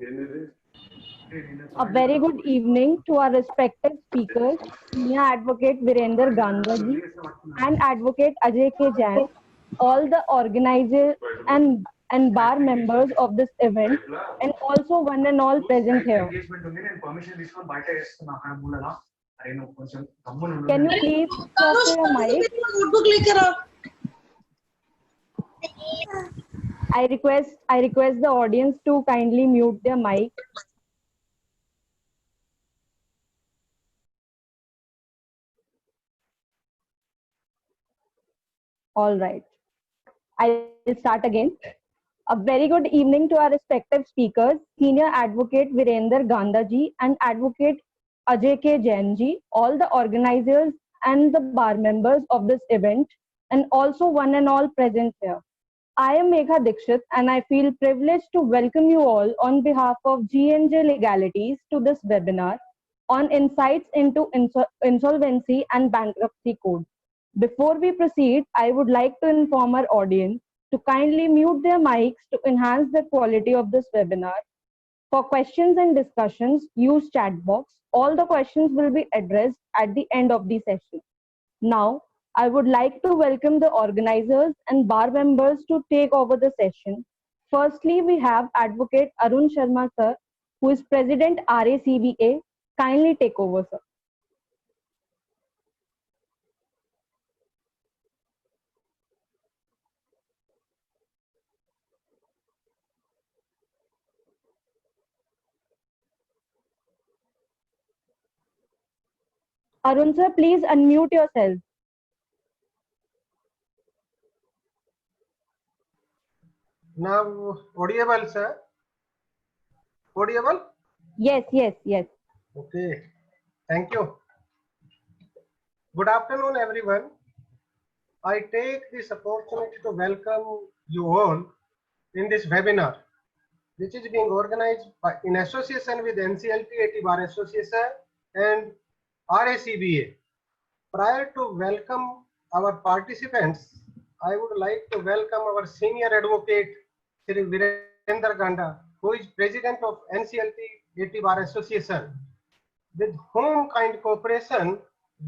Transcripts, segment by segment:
A very good evening to our respected speakers, Senior Advocate Virender Gandhaji and Advocate Ajay K. Jain, all the organizers and bar members of this event, and also one and all present here. Can you please switch off your mic? I request the audience to kindly mute their mic. All right. I'll start again. A very good evening to our respective speakers, Senior Advocate Virender Gandhaji and Advocate Ajay K. Jainji, all the organizers and the bar members of this event, and also one and all present here. I am Megha Dikshit and I feel privileged to welcome you all on behalf of G&J Legalities to this webinar on insights into insolvency and bankruptcy code. Before we proceed, I would like to inform our audience to kindly mute their mics to enhance the quality of this webinar. For questions and discussions, use chat box. All the questions will be addressed at the end of the session. Now, I would like to welcome the organizers and bar members to take over the session. Firstly, we have Advocate Arun Sharma sir, who is President RACBA. Kindly take over, sir. Arun sir, please unmute yourself. Now, audible, sir? Audible? Yes. Okay, thank you. Good afternoon, everyone. I take this opportunity to welcome you all in this webinar, which is being organized in association with NCLT Bar Association and RACBA. Prior to welcome our participants, I would like to welcome our senior advocate, Sri Virender Ganda, who is president of NCLT Bar Association, with whom kind cooperation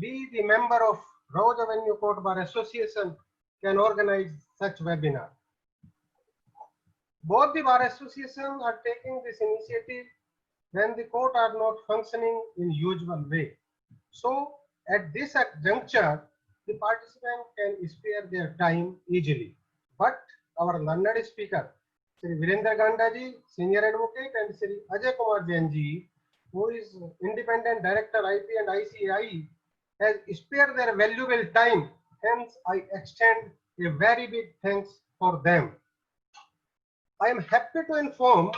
we, the member of Rose Avenue Court Bar Association, can organize such webinar. Both the bar associations are taking this initiative when the court are not functioning in usual way. So at this juncture, the participant can spare their time easily. But our learned speaker, Sri Virender Gandhaji, Senior Advocate, and Sri Ajay Kumar Jainji, who is Independent Director IP and ICAI, has spared their valuable time. Hence, I extend a very big thanks for them. I am happy to inform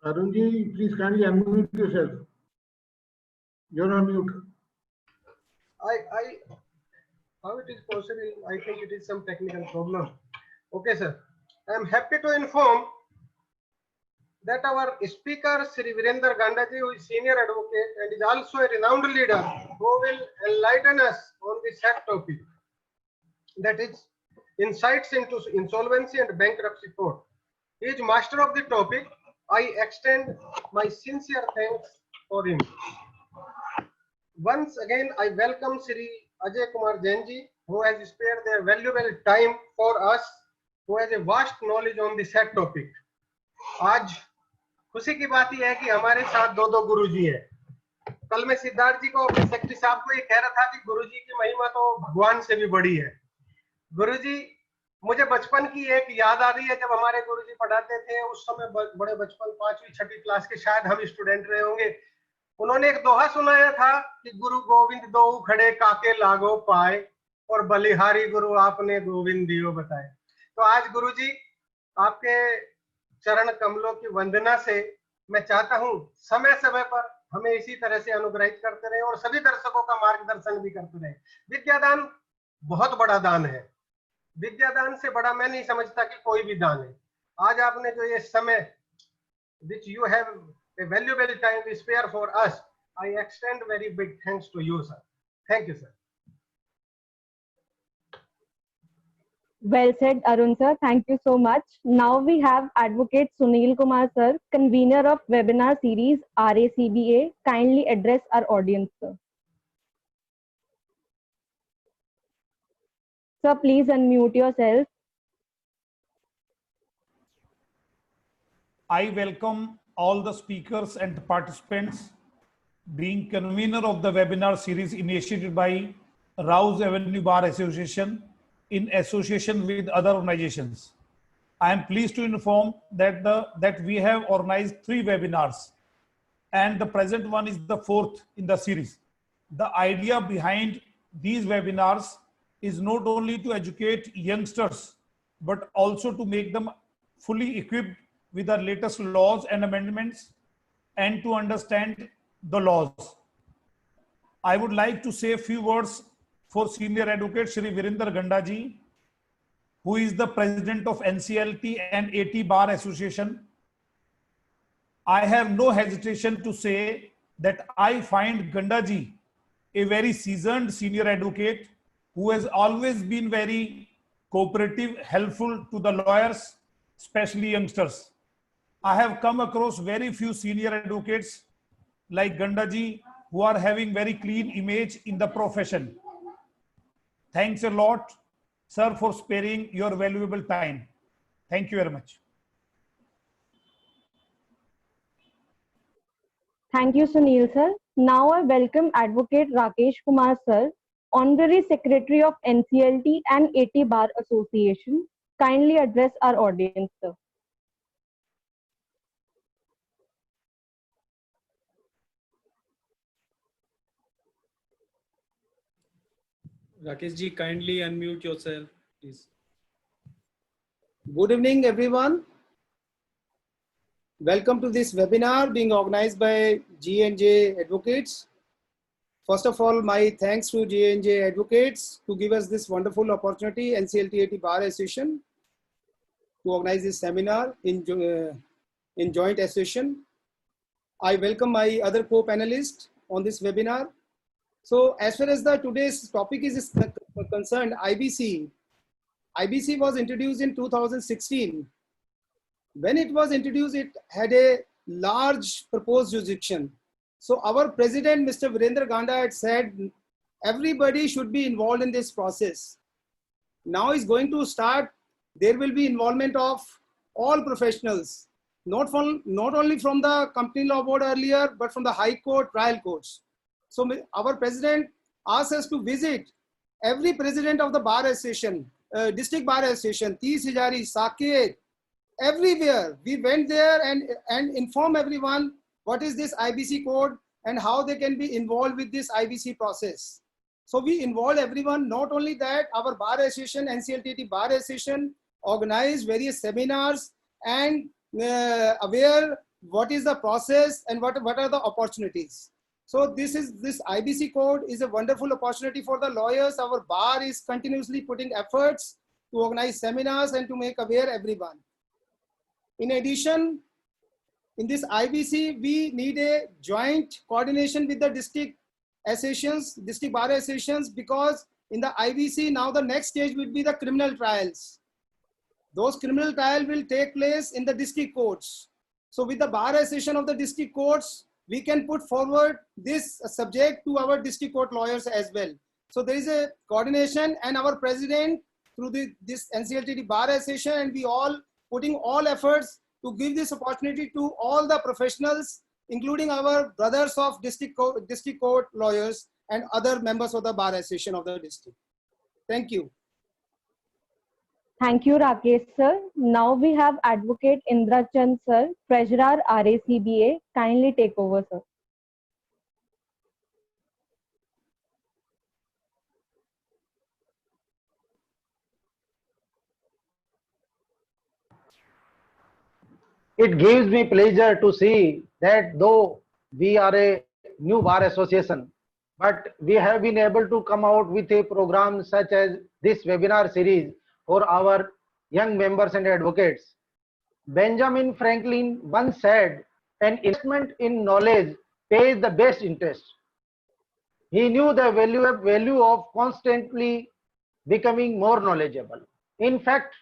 Arunji, please kindly unmute yourself. You're on mute. How it is possible? I think it is some technical problem. Okay, sir. I am happy to inform that our speaker, Sri Virender Gandhaji, who is senior advocate and is also a renowned leader, who will enlighten us on the said topic, that is insights into insolvency and bankruptcy code. He is master of the topic. I extend my sincere thanks for him. Once again, I welcome Sri Ajay Kumar Jainji, who has spared their valuable time for us, who has a vast knowledge on the said topic. आज खुशी की बात यह है कि हमारे साथ दो गुरुजी हैं। कल मैं सिद्धार्थ जी को अपने सेक्रेटरी साहब को ये कह रहा था कि गुरुजी की महिमा तो भगवान से भी बड़ी है। गुरुजी, मुझे बचपन की एक याद आ रही है, जब हमारे गुरुजी पढ़ाते थे उस समय, बड़े बचपन 5वीं 6वीं क्लास के शायद हम स्टूडेंट रहे होंगे। उन्होंने एक दोहा सुनाया था कि गुरु गोविंद दो खड़े काके लागो पाए, और बलिहारी गुरु आपने गोविंद दियो बताए। तो आज गुरुजी, आपके चरण कमलों की वंदना से मैं चाहता हूं समय समय पर हमें इसी तरह से अनुग्रहित करते रहे और सभी दर्शकों का मार्गदर्शन भी करते रहे। विद्यादान बहुत बड़ा दान है। विद्यादान से बड़ा मैं नहीं समझता कि कोई भी दान है। आज आपने जो ये समय which you have a valuable time to spare for us, I extend very big thanks to you, sir. Thank you, sir. Well said, Arun sir. Thank you so much. Now we have Advocate Sunil Kumar sir, convener of webinar series RACBA. Kindly address our audience, sir. Sir, please unmute yourself. I welcome all the speakers and participants. Being convener of the webinar series initiated by Rouse Avenue Bar Association in association with other organizations, I am pleased to inform that we have organized 3 webinars, and the present one is the 4th in the series. The idea behind these webinars is not only to educate youngsters, but also to make them fully equipped with the latest laws and amendments and to understand the laws. I would like to say a few words for Senior Advocate Shri Virender Ganda ji, who is the President of NCLT and AT Bar Association. I have no hesitation to say that I find Ganda ji a very seasoned senior advocate who has always been very cooperative, helpful to the lawyers, especially youngsters. I have come across very few senior advocates like Ganda ji who are having very clean image in the profession. Thanks a lot, sir, for sparing your valuable time. Thank you very much. Thank you, Sunil sir. Now I welcome Advocate Rakesh Kumar sir, Honorary Secretary of NCLT and AT Bar Association. Kindly address our audience, sir. Rakesh ji, kindly unmute yourself, please. Good evening, everyone. Welcome to this webinar being organized by G&J Advocates. First of all, my thanks to G&J Advocates to give us this wonderful opportunity, NCLT Bar Association, to organize this seminar in joint association. I welcome my other co-panelists on this webinar. So as far as today's topic is concerned, IBC was introduced in 2016. When it was introduced, it had a large proposed jurisdiction. So our president, Mr. Virender Ganda, had said everybody should be involved in this process. Now is going to start. There will be involvement of all professionals, not only from the company law board earlier, but from the high court, trial courts. So our president asked us to visit every president of the bar association, district bar association, Tees Hijari, Saket, everywhere. We went there and inform everyone what is this IBC code and how they can be involved with this IBC process. So we involved everyone. Not only that, our bar association, NCLT Bar Association, organized various seminars and aware what is the process and what are the opportunities. So this IBC code is a wonderful opportunity for the lawyers. Our bar is continuously putting efforts to organize seminars and to make aware everyone. In addition, in this IBC, we need a joint coordination with the district associations, district bar associations, because in the IBC, now the next stage will be the criminal trials. Those criminal trials will take place in the district courts. So with the bar association of the district courts, we can put forward this subject to our district court lawyers as well. So there is a coordination, and our president through this NCLT Bar Association, and we all putting all efforts to give this opportunity to all the professionals, including our brothers of district court lawyers and other members of the Bar Association of the district. Thank you. Thank you, Rakesh sir. Now we have Advocate Indra Chand sir, Treasurer RACBA. Kindly take over, sir. It gives me pleasure to see that though we are a new bar association, but we have been able to come out with a program such as this webinar series for our young members and advocates. Benjamin Franklin once said, an investment in knowledge pays the best interest. He knew the value of constantly becoming more knowledgeable. In fact,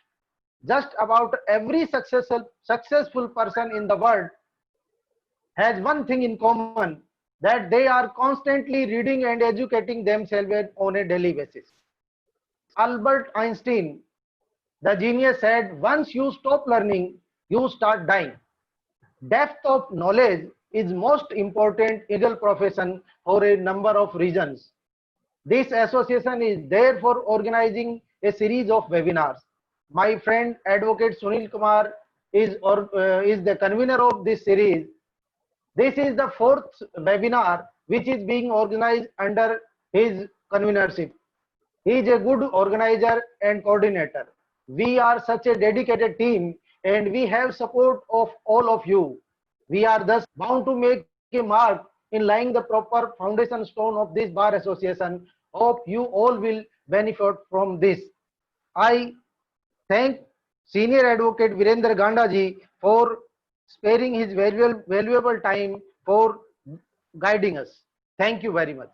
just about every successful person in the world has one thing in common, that they are constantly reading and educating themselves on a daily basis. Albert Einstein, the genius, said, once you stop learning, you start dying. Depth of knowledge is most important in the profession for a number of reasons. This association is therefore organizing a series of webinars. My friend Advocate Sunil Kumar is the convener of this series. This is the 4th webinar which is being organized under his convenership. He is a good organizer and coordinator. We are such a dedicated team and we have support of all of you. We are thus bound to make a mark in laying the proper foundation stone of this bar association. Hope you all will benefit from this. I thank Senior Advocate Virendra Ganda ji for sparing his valuable time for guiding us. Thank you very much.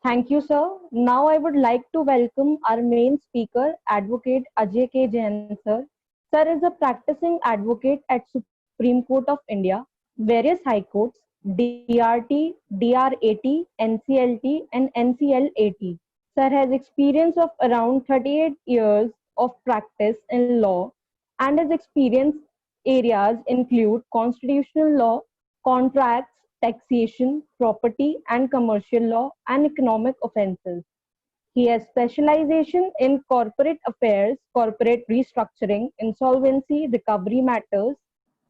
Thank you, sir. Now I would like to welcome our main speaker, Advocate Ajay K. Jain, sir. Sir is a practicing advocate at Supreme Court of India, various high courts, DRT, DRAT, NCLT, and NCLAT. Sir has experience of around 38 years of practice in law, and his experience areas include constitutional law, contracts, taxation, property and commercial law, and economic offences. He has specialization in corporate affairs, corporate restructuring, insolvency, recovery matters.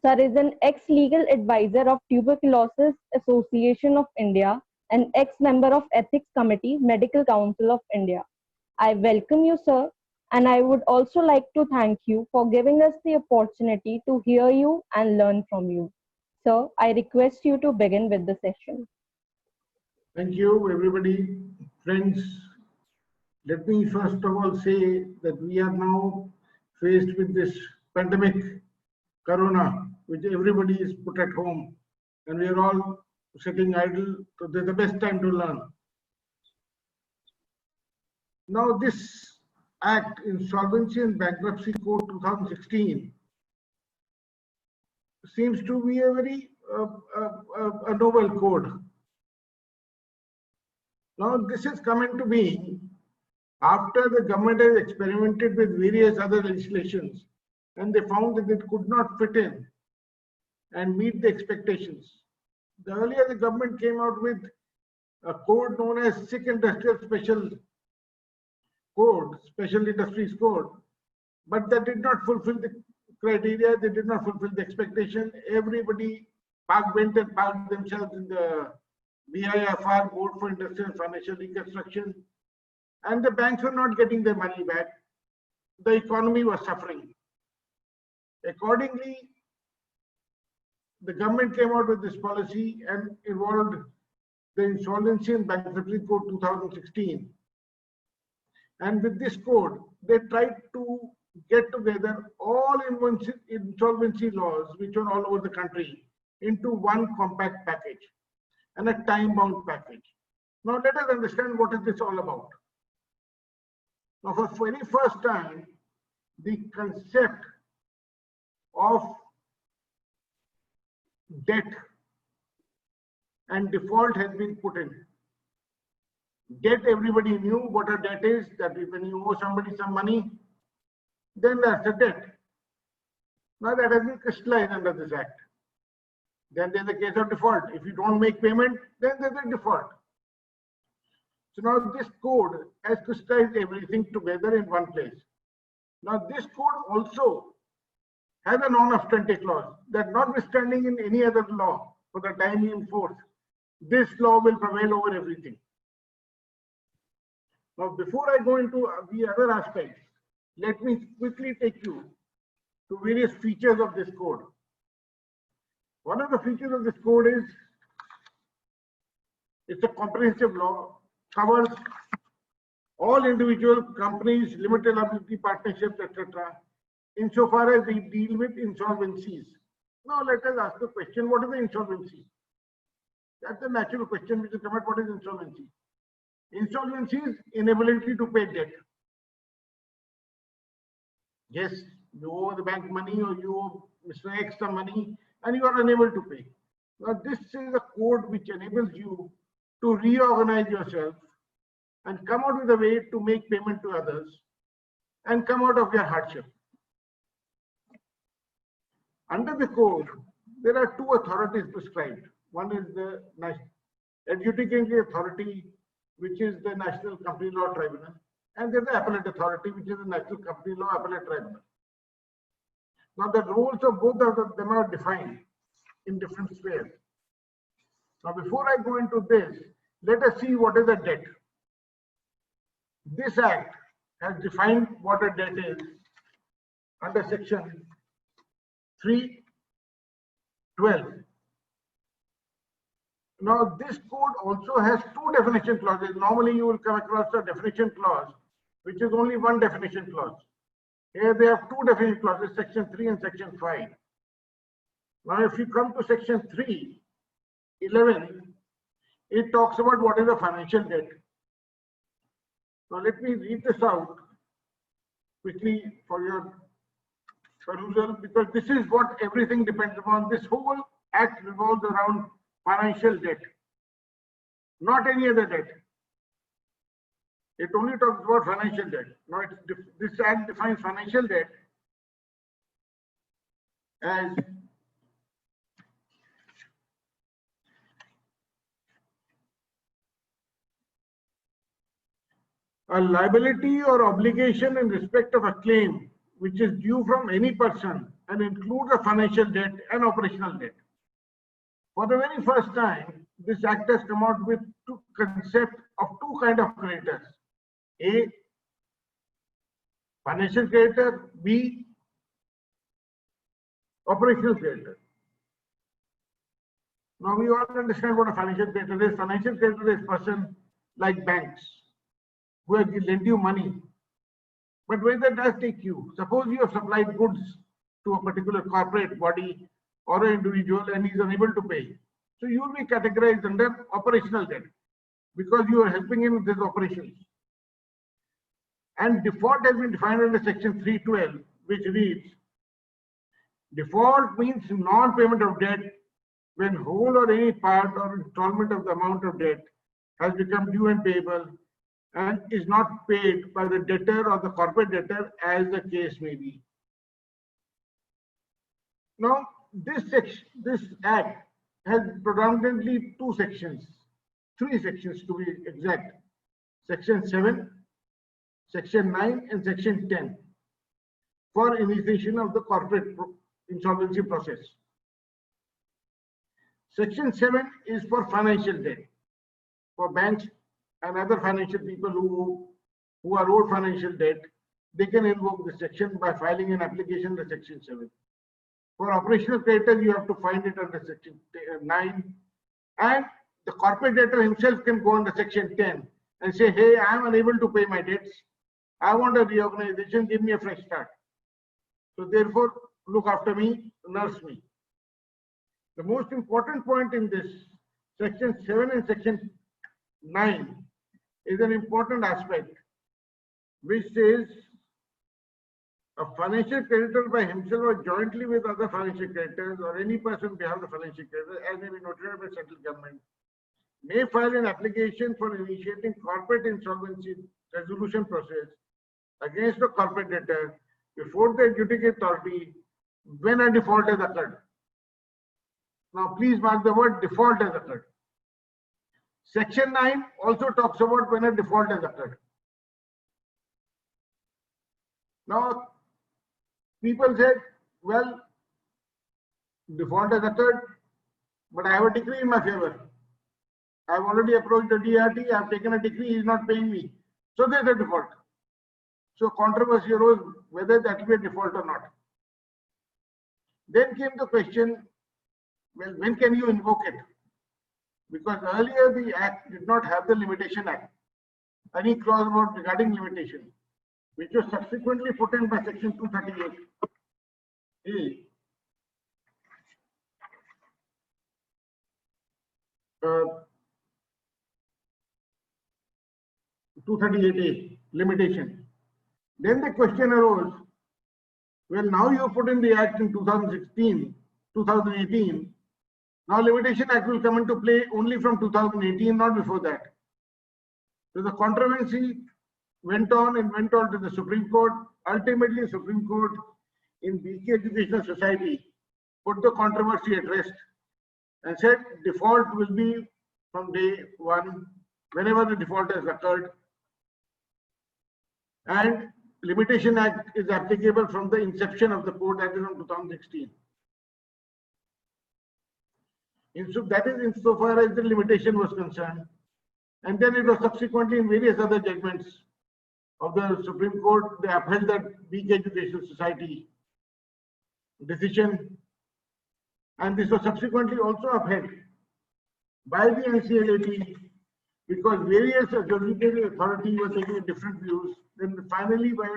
Sir is an ex-legal advisor of Tuberculosis Association of India and ex-member of Ethics Committee, Medical Council of India. I welcome you, sir, and I would also like to thank you for giving us the opportunity to hear you and learn from you. Sir, I request you to begin with the session. Thank you, everybody. Friends, let me first of all say that we are now faced with this pandemic, Corona, which everybody is put at home and we are all sitting idle. So this is the best time to learn. Now this Act, Insolvency and Bankruptcy Code 2016, seems to be a very a novel code. Now this has come into being after the government has experimented with various other legislations and they found that it could not fit in and meet the expectations. Earlier the government came out with a code known as Sick Industrial Special Code, Special Industries Code, but that did not fulfill the criteria, they did not fulfill the expectation. Everybody went and parked themselves in the BIFR, Board for Industrial and Financial Reconstruction, and the banks were not getting their money back. The economy was suffering. Accordingly, the government came out with this policy and involved the Insolvency and Bankruptcy Code 2016. And with this code, they tried to get together all insolvency laws, which are all over the country, into one compact package and a time-bound package. Now let us understand what is this all about. Now for the very first time, the concept of debt and default has been put in. Debt, everybody knew what a debt is, that when you owe somebody some money, then that's a debt. Now that has been crystallized under this Act. Then there's a case of default. If you don't make payment, then there's a default. So now this code has crystallized everything together in one place. Now this code also has a non-obstante clause that notwithstanding in any other law for the time in force, this law will prevail over everything. Now before I go into the other aspects, let me quickly take you to various features of this code. One of the features of this code is it's a comprehensive law, covers all individual companies, limited liability partnerships, etc., insofar as they deal with insolvencies. Now let us ask the question, what is the insolvency? That's the natural question which will come at what is insolvency. Insolvency is inability to pay debt. Yes, you owe the bank money or you owe Mr. X some money and you are unable to pay. Now this is a code which enables you to reorganize yourself and come out with a way to make payment to others and come out of your hardship. Under the code, there are two authorities prescribed. One is the adjudicating authority, which is the National Company Law Tribunal, and there's the appellate authority, which is the National Company Law Appellate Tribunal. Now the roles of both of them are defined in different spheres. Now before I go into this, let us see what is a debt. This Act has defined what a debt is under section 312. Now this code also has two definition clauses. Normally you will come across a definition clause, which is only one definition clause. Here they have two definition clauses, section 3 and section 5. Now if you come to section 3:11, it talks about what is a financial debt. Now let me read this out quickly for your perusal, because this is what everything depends upon. This whole act revolves around financial debt, not any other debt. It only talks about financial debt. Now this act defines financial debt as a liability or obligation in respect of a claim which is due from any person and includes a financial debt and operational debt. For the very first time, this act has come out with two concept of two kind of creditors. A, financial creditor. B, operational creditor. Now we all understand what a financial creditor is. Financial creditor is person like banks who have lent you money. But where that does take you, suppose you have supplied goods to a particular corporate body or an individual and he is unable to pay. So you will be categorized under operational debt because you are helping him with his operations. And default has been defined under section 312, which reads, default means non-payment of debt when whole or any part or installment of the amount of debt has become due and payable and is not paid by the debtor or the corporate debtor, as the case may be. Now, this act has predominantly two sections, three sections to be exact. Section 7, Section 9, and Section 10 for initiation of the corporate insolvency process. Section 7 is for financial debt, for banks and other financial people who are owed financial debt. They can invoke the section by filing an application under Section 7. For operational creditors, you have to find it under Section 9, and the corporate debtor himself can go under Section 10 and say, hey, I am unable to pay my debts. I want a reorganization, give me a fresh start. So therefore, look after me, nurse me. The most important point in this Section 7 and Section 9 is an important aspect, which says a financial creditor by himself or jointly with other financial creditors or any person behalf of the financial creditor, as may be notified by central government, may file an application for initiating corporate insolvency resolution process against the corporate debtor before the adjudicating authority when a default has occurred. Now, please mark the word default has occurred. Section 9 also talks about when a default has occurred. Now, people said, well, default has occurred, but I have a decree in my favor. I have already approached the DRT, I have taken a decree, he is not paying me. So there is a default. So controversy arose whether that will be a default or not. Then came the question, well, when can you invoke it? Because earlier the Act did not have the Limitation Act, any clause about regarding limitation, which was subsequently put in by Section 238A. 238A limitation. Then the question arose, well, now you put in the act in 2016, 2018. Now Limitation Act will come into play only from 2018, not before that. So the controversy went on and went on to the Supreme Court. Ultimately, Supreme Court in BK Educational Society put the controversy at rest and said default will be from day one, whenever the default has occurred. And Limitation Act is applicable from the inception of the code, that is from 2016. That is insofar as the limitation was concerned. And then it was subsequently in various other judgments of the Supreme Court, they upheld that BK Educational Society decision. And this was subsequently also upheld by the NCLAT because various adjudicatory authorities were taking different views. Then finally, by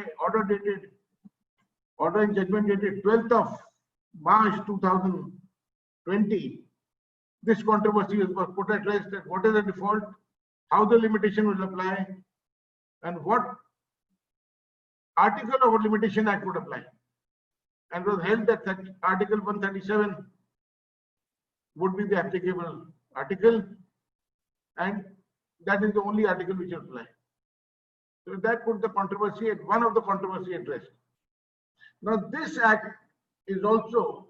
order and judgment dated 12th of March 2020, this controversy was put at rest that what is the default, how the limitation will apply, and what article of a Limitation Act would apply. And it was held that Article 137 would be the applicable article, and that is the only article which will apply. So that put the controversy at one of the controversy at rest. Now this act is also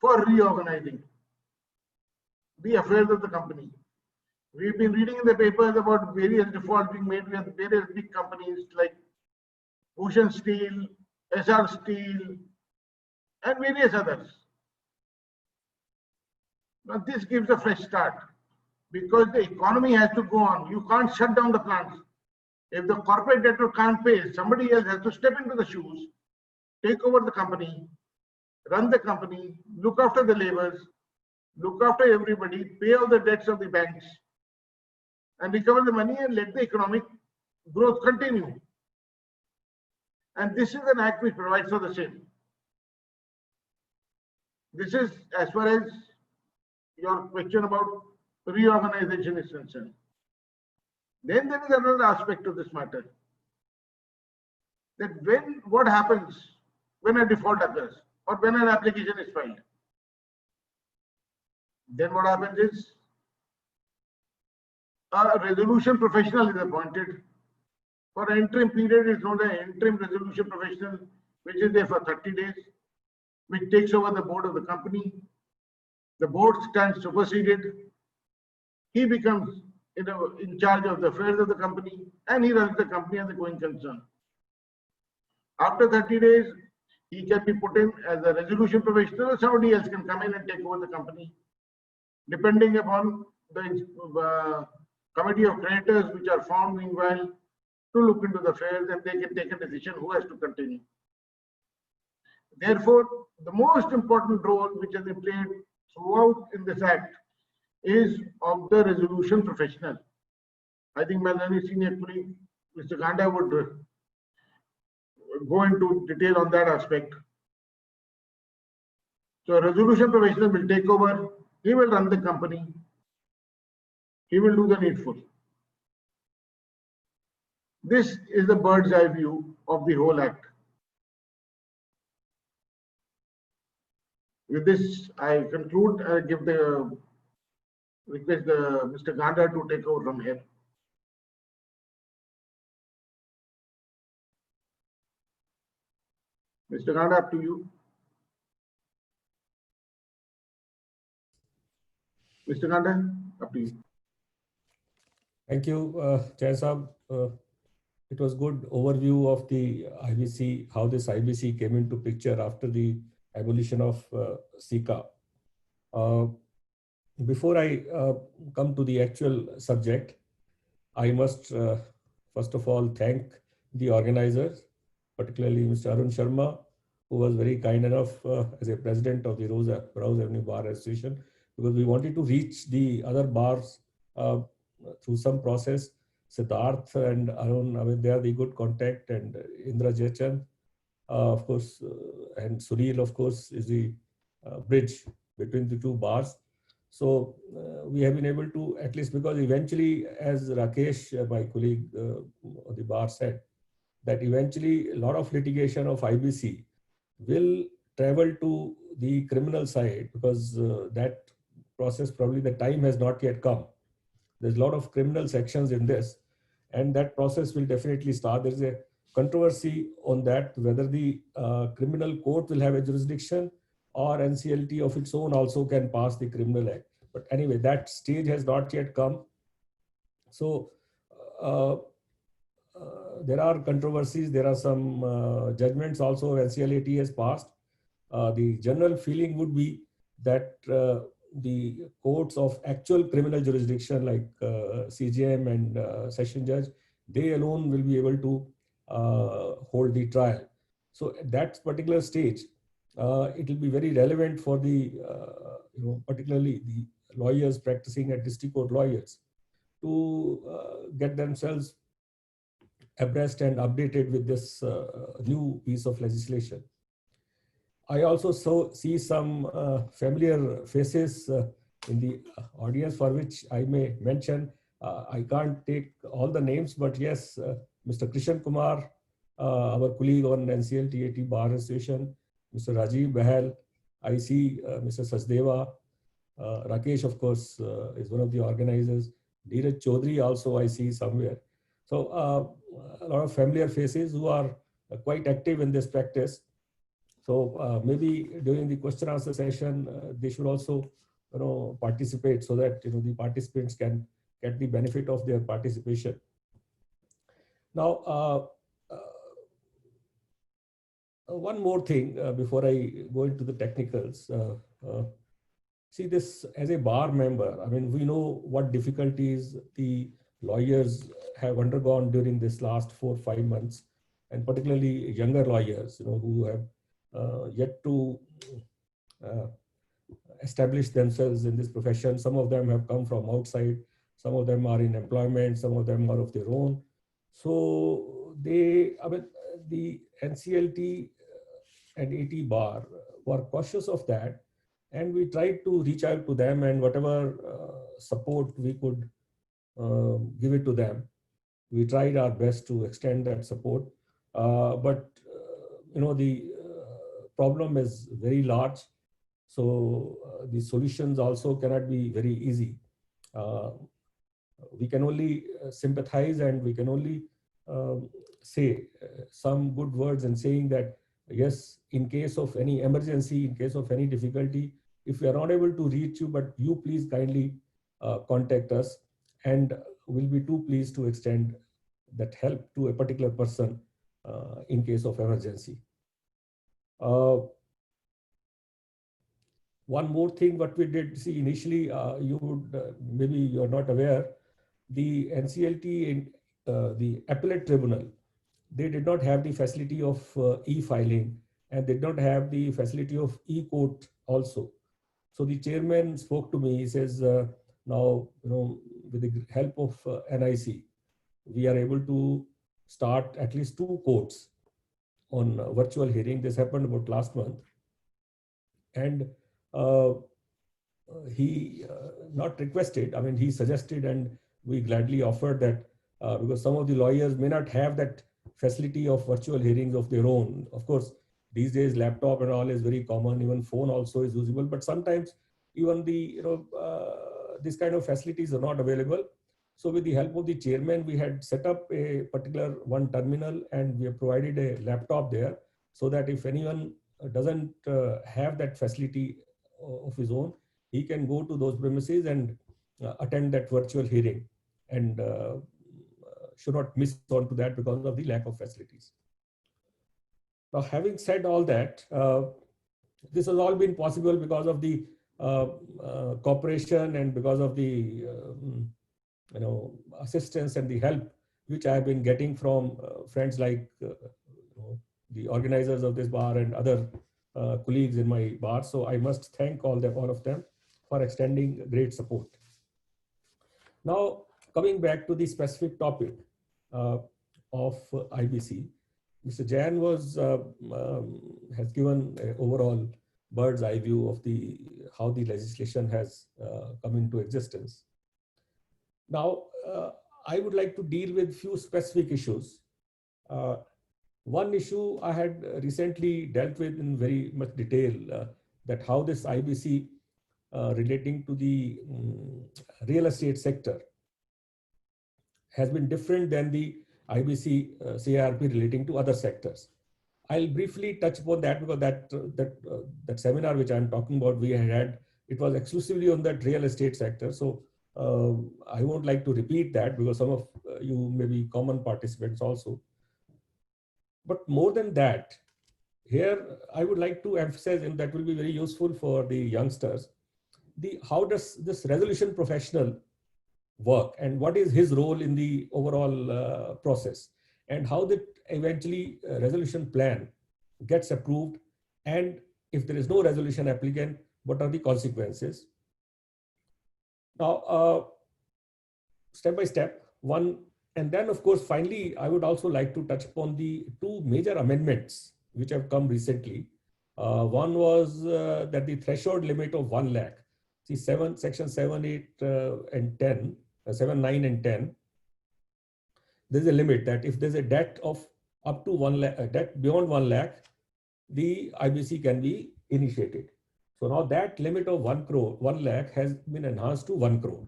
for reorganizing the affairs of the company. We've been reading in the papers about various defaults being made with various big companies like Ocean Steel, SR Steel, and various others. Now this gives a fresh start because the economy has to go on. You can't shut down the plants. If the corporate debtor can't pay, somebody else has to step into the shoes, take over the company, run the company, look after the laborers, look after everybody, pay all the debts of the banks, and recover the money and let the economic growth continue. And this is an act which provides for the same. This is as far as your question about reorganization is concerned. Then there is another aspect of this matter. That what happens when a default occurs or when an application is filed? Then what happens is a resolution professional is appointed. For an interim period, it's known as interim resolution professional, which is there for 30 days, which takes over the board of the company. The board stands superseded. He becomes in charge of the affairs of the company, and he runs the company as a going concern. After 30 days, he can be put in as a resolution professional, or somebody else can come in and take over the company, depending upon the committee of creditors which are formed meanwhile to look into the affairs, and they can take a decision who has to continue. Therefore, the most important role which has been played throughout in this act is of the resolution professional. I think my learned senior colleague, Mr. Ganda, would go into detail on that aspect. So a resolution professional will take over, he will run the company, he will do the needful. This is the bird's eye view of the whole act. With this, I conclude. I request Mr. Ganda to take over from here. Mr. Ganda, up to you. Mr. Ganda, up to you. Thank you, Chair Saab. It was good overview of the IBC, how this IBC came into picture after the abolition of SICA. Before I come to the actual subject, I must first of all thank the organizers, particularly Mr. Arun Sharma, who was very kind enough as a president of the Rouse Avenue Bar Association, because we wanted to reach the other bars through some process. Siddharth and Arun, I mean, they are the good contact, and Indra Jayachand, of course, and Sunil, of course, is the bridge between the two bars. So we have been able to, at least because eventually, as Rakesh, my colleague of the bar said, that eventually a lot of litigation of IBC will travel to the criminal side, because that process, probably the time has not yet come. There's a lot of criminal sections in this, and that process will definitely start. There's a controversy on that, whether the criminal court will have a jurisdiction or NCLT of its own also can pass the criminal act. But anyway, that stage has not yet come. So there are controversies. There are some judgments also NCLT has passed. The general feeling would be that the courts of actual criminal jurisdiction like CJM and session judge, they alone will be able to hold the trial. So at that particular stage, it will be very relevant for the, particularly the lawyers practicing at district court lawyers to get themselves abreast and updated with this new piece of legislation. I also see some familiar faces in the audience, for which I may mention. I can't take all the names, but yes, Mr. Krishan Kumar, our colleague on NCLT Bar Association, Mr. Rajiv Bahal, I see Mr. Sachdeva, Rakesh, of course, is one of the organizers. Dheeraj Chaudhary also I see somewhere. So a lot of familiar faces who are quite active in this practice. So maybe during the question answer session, they should also, participate, so that the participants can get the benefit of their participation. Now, one more thing before I go into the technicals. See this as a bar member. I mean, we know what difficulties the lawyers have undergone during this last 4 or 5 months, and particularly younger lawyers, who have yet to establish themselves in this profession. Some of them have come from outside, some of them are in employment, some of them are of their own. So the NCLT and AT bar were cautious of that, and we tried to reach out to them, and whatever support we could give it to them. We tried our best to extend that support, but the problem is very large, so the solutions also cannot be very easy. We can only sympathize, and we can only say some good words and saying that yes, in case of any emergency, in case of any difficulty, if we are not able to reach you, but you please kindly contact us, and we'll be too pleased to extend that help to a particular person in case of emergency. One more thing, what we did, see initially, you would maybe you're not aware, the NCLT and the appellate tribunal, they did not have the facility of e-filing, and they did not have the facility of e-court also. So the chairman spoke to me. He says, now, with the help of NIC, we are able to start at least 2 courts on virtual hearing. This happened about last month. And he not requested, I mean, he suggested, and we gladly offered that because some of the lawyers may not have that facility of virtual hearings of their own. Of course, these days laptop and all is very common, even phone also is usable, but sometimes even the this kind of facilities are not available. So with the help of the chairman, we had set up a particular one terminal, and we have provided a laptop there, so that if anyone doesn't have that facility of his own, he can go to those premises and attend that virtual hearing, and should not miss on to that because of the lack of facilities. Now, having said all that, this has all been possible because of the cooperation and because of the assistance and the help which I have been getting from friends like the organizers of this bar and other colleagues in my bar. So I must thank all of them for extending great support. Now, coming back to the specific topic of IBC, Mr. Jain has given overall bird's eye view of how the legislation has come into existence. Now, I would like to deal with few specific issues. One issue I had recently dealt with in very much detail, that how this IBC relating to the real estate sector has been different than the IBC CIRP relating to other sectors. I'll briefly touch upon that because that seminar which I'm talking about, it was exclusively on that real estate sector. So I won't like to repeat that because some of you may be common participants also. But more than that, here I would like to emphasize, and that will be very useful for the youngsters, how does this resolution professional work and what is his role in the overall process, and how the eventually resolution plan gets approved, and if there is no resolution applicant, what are the consequences. Now, step by step, and then of course, finally, I would also like to touch upon the two major amendments which have come recently. One was that the threshold limit of 1 lakh. See, section 7, 8 and 10, 7, 9 and 10, there's a limit that if there's a debt of up to 1 lakh, a debt beyond 1 lakh, the IBC can be initiated. So now that limit of 1 lakh has been enhanced to 1 crore.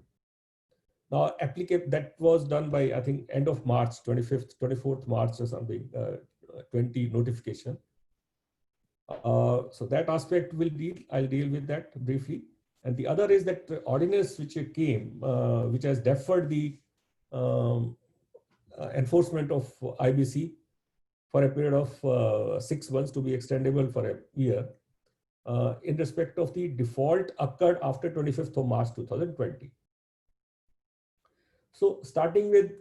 Now, that was done by, I think, end of March, 24th March or something, 20 notification. So that aspect I'll deal with that briefly. And the other is that ordinance which came, which has deferred the enforcement of IBC for a period of 6 months to be extendable for a year in respect of the default occurred after 25th of March 2020. So starting with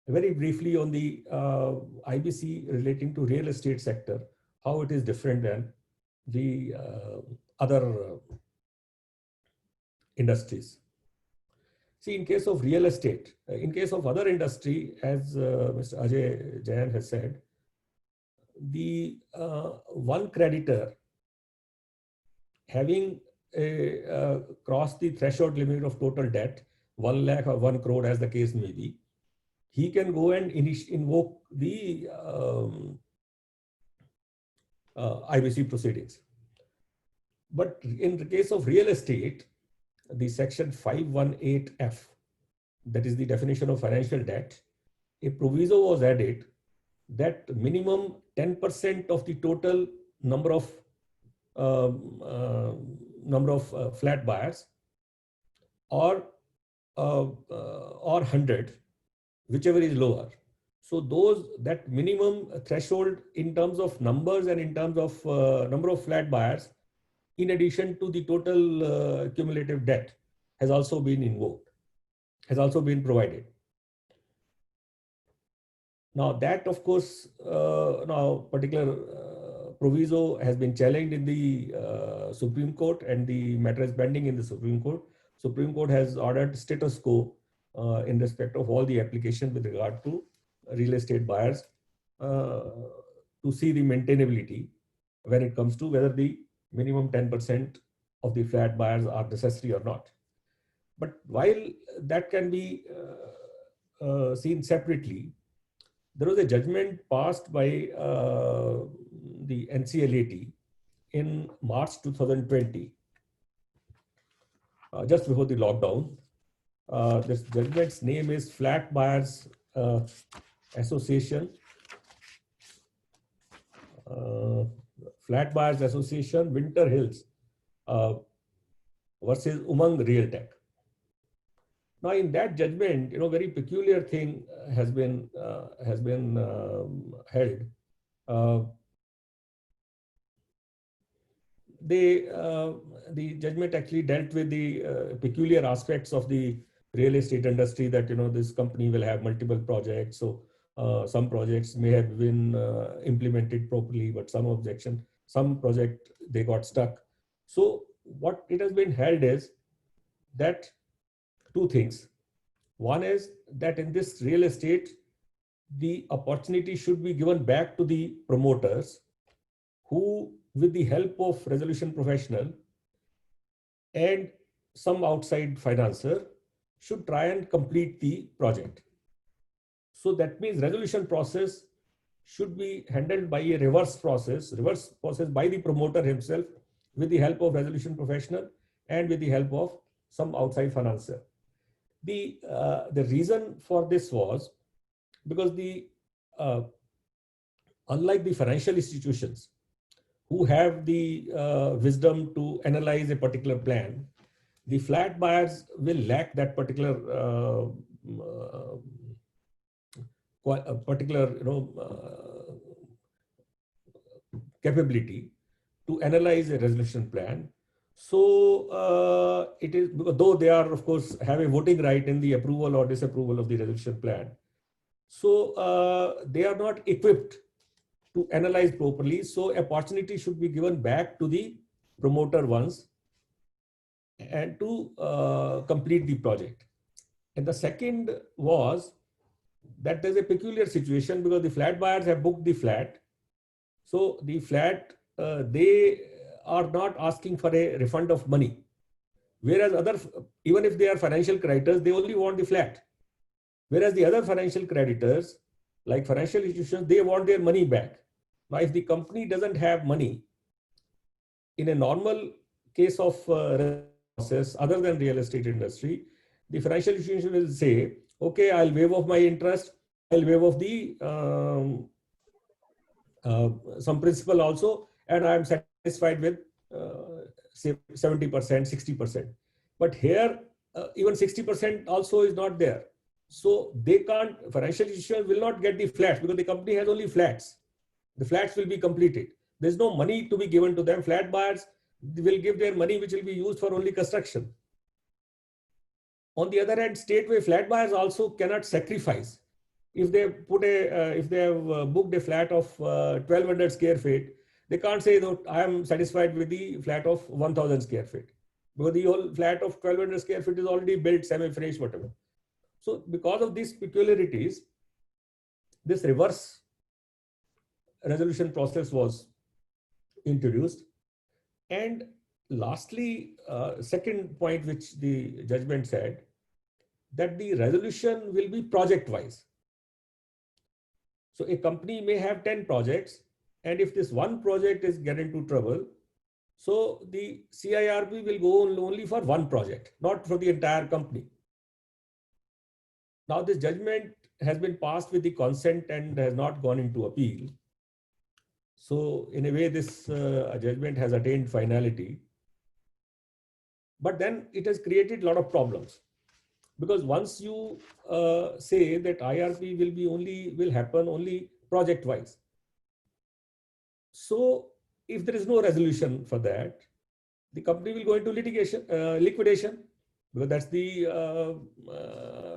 very briefly on the IBC relating to real estate sector, how it is different than the other industries. See, in case of real estate, in case of other industry, as Mr. Ajay Jain has said, the one creditor having crossed the threshold limit of total debt, 1 lakh or 1 crore as the case may be, he can go and invoke the IBC proceedings. But in the case of real estate, the section 518F, that is the definition of financial debt, a proviso was added that minimum 10% of the total number of flat buyers or 100, whichever is lower. So that minimum threshold in terms of numbers and in terms of number of flat buyers, in addition to the total cumulative debt, has also been invoked, has also been provided. Now that, of course, now particular proviso has been challenged in the Supreme Court, and the matter is pending in the Supreme Court. Supreme Court has ordered status quo in respect of all the applications with regard to real estate buyers to see the maintainability when it comes to whether the minimum 10% of the flat buyers are necessary or not. But while that can be seen separately, there was a judgment passed by the NCLAT in March 2020, just before the lockdown. This judgment's name is Flat Buyers Association, Flat Buyers Association, Winter Hills versus Umang Realtek. Now, in that judgment, very peculiar thing has been held. The judgment actually dealt with the peculiar aspects of the real estate industry, that this company will have multiple projects. So some projects may have been implemented properly, but some project they got stuck. So what it has been held is that two things. One is that in this real estate, the opportunity should be given back to the promoters who with the help of resolution professional and some outside financer, should try and complete the project. So that means resolution process should be handled by a reverse process by the promoter himself with the help of resolution professional and with the help of some outside financer. The reason for this was because unlike the financial institutions who have the wisdom to analyze a particular plan, the flat buyers will lack that particular capability to analyze a resolution plan. So it is, though they are of course have a voting right in the approval or disapproval of the resolution plan, so they are not equipped to analyze properly. So opportunity should be given back to the promoter once and to complete the project. And the second was that there's a peculiar situation because the flat buyers have booked the flat. So the flat, they are not asking for a refund of money. Whereas even if they are financial creditors, they only want the flat. Whereas the other financial creditors, like financial institutions, they want their money back. Now, if the company doesn't have money, in a normal case of process other than real estate industry, the financial institution will say, okay, I'll waive off my interest, I'll waive off the some principal also, and I'm satisfied with say 70%, 60%. But here, even 60% also is not there. So they can't, financial institutions will not get the flats because the company has only flats. The flats will be completed. There's no money to be given to them. Flat buyers will give their money, which will be used for only construction. On the other hand, statewide flat buyers also cannot sacrifice. If they put if they have booked a flat of 1200 square feet, they can't say that I am satisfied with the flat of 1000 square feet because the whole flat of 1200 square feet is already built, semi-finished, whatever. So because of these peculiarities, this reverse resolution process was introduced. And lastly, second point which the judgment said, that the resolution will be project wise. So a company may have 10 projects, and if this one project is get into trouble, so the CIRP will go only for one project, not for the entire company. Now this judgment has been passed with the consent and has not gone into appeal. So in a way, this judgment has attained finality. But then it has created a lot of problems. Because once you say that IRP will happen only project wise. So if there is no resolution for that, the company will go into liquidation, because that's the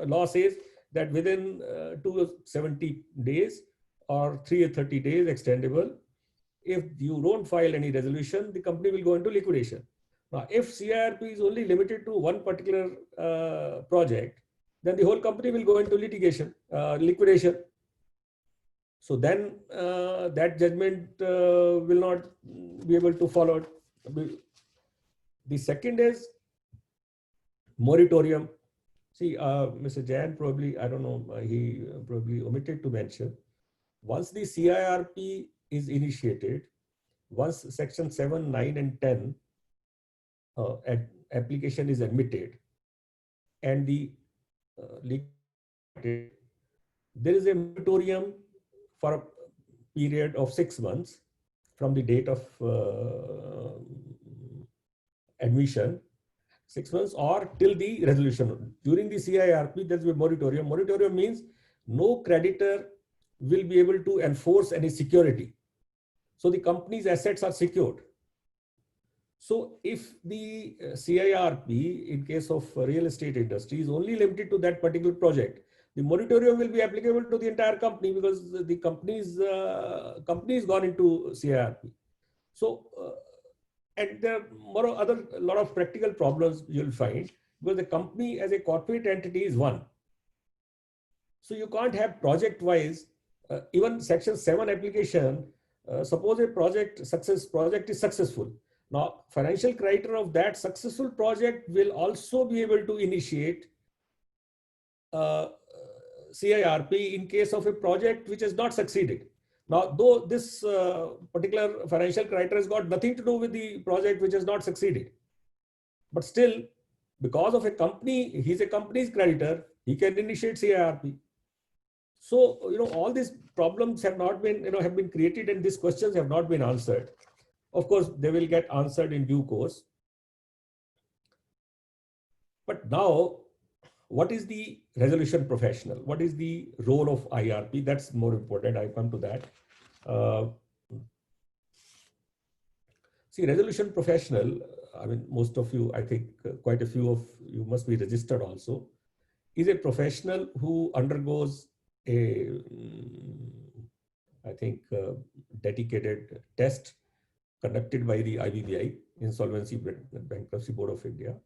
law says that within 270 days or 330 days extendable, if you don't file any resolution, the company will go into liquidation. Now, if CIRP is only limited to one particular project, then the whole company will go into liquidation. So then that judgment will not be able to follow. The second is moratorium. See, Mr. Jain probably, I don't know, he probably omitted to mention, once the CIRP is initiated, once section 7, 9 and 10 application is admitted and the there is a moratorium for a period of 6 months from the date of admission, 6 months or till the resolution. During the CIRP, there is a moratorium. Moratorium means no creditor will be able to enforce any security. So the company's assets are secured. So if the CIRP, in case of real estate industry, is only limited to that particular project, the moratorium will be applicable to the entire company because the company is gone into CIRP. So, and there are a lot of practical problems you'll find because the company as a corporate entity is one. So you can't have project-wise, even Section 7 application suppose a project is successful. Now, financial creditor of that successful project will also be able to initiate CIRP in case of a project which has not succeeded. Now, though this particular financial creditor has got nothing to do with the project which has not succeeded, but still, because of a company, he's a company's creditor, he can initiate CIRP. So, all these problems have not been, have been created, and these questions have not been answered. Of course, they will get answered in due course. But now, what is the resolution professional? What is the role of IRP? That's more important. I come to that. See, resolution professional, I mean, most of you, I think quite a few of you must be registered also, is a professional who undergoes a, I think, dedicated test conducted by the IBBI, Insolvency Bankruptcy Board of India,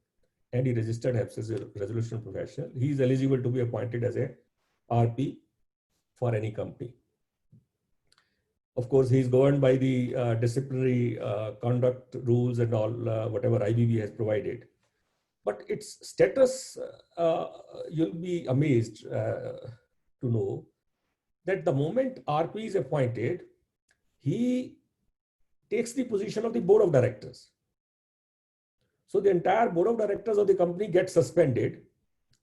and he registered as a resolution professional. He is eligible to be appointed as a RP for any company. Of course, he is governed by the disciplinary conduct rules and all, whatever IBB has provided. But its status, you'll be amazed to know that the moment RP is appointed, he takes the position of the board of directors. So the entire board of directors of the company gets suspended,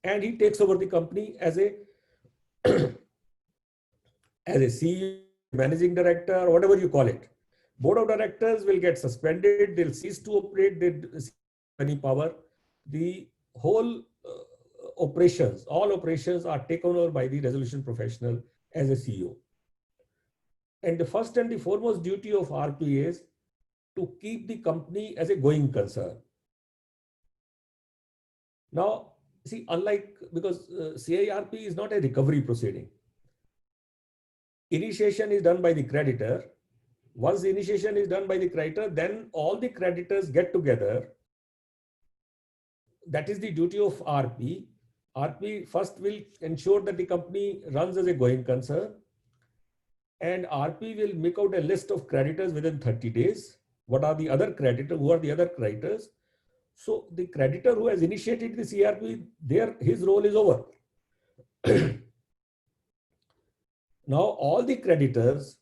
and he takes over the company as a as a CEO, managing director, or whatever you call it. Board of directors will get suspended, they'll cease to operate, they'll cease any power. The whole operations, all operations are taken over by the resolution professional as a CEO. And the first and the foremost duty of RP is to keep the company as a going concern. Now, see, unlike, because CIRP is not a recovery proceeding. Initiation is done by the creditor. Once the initiation is done by the creditor, then all the creditors get together. That is the duty of RP. RP first will ensure that the company runs as a going concern, and RP will make out a list of creditors within 30 days. What are the other creditors? Who are the other creditors? So the creditor who has initiated the CRP, his role is over. Now all the creditors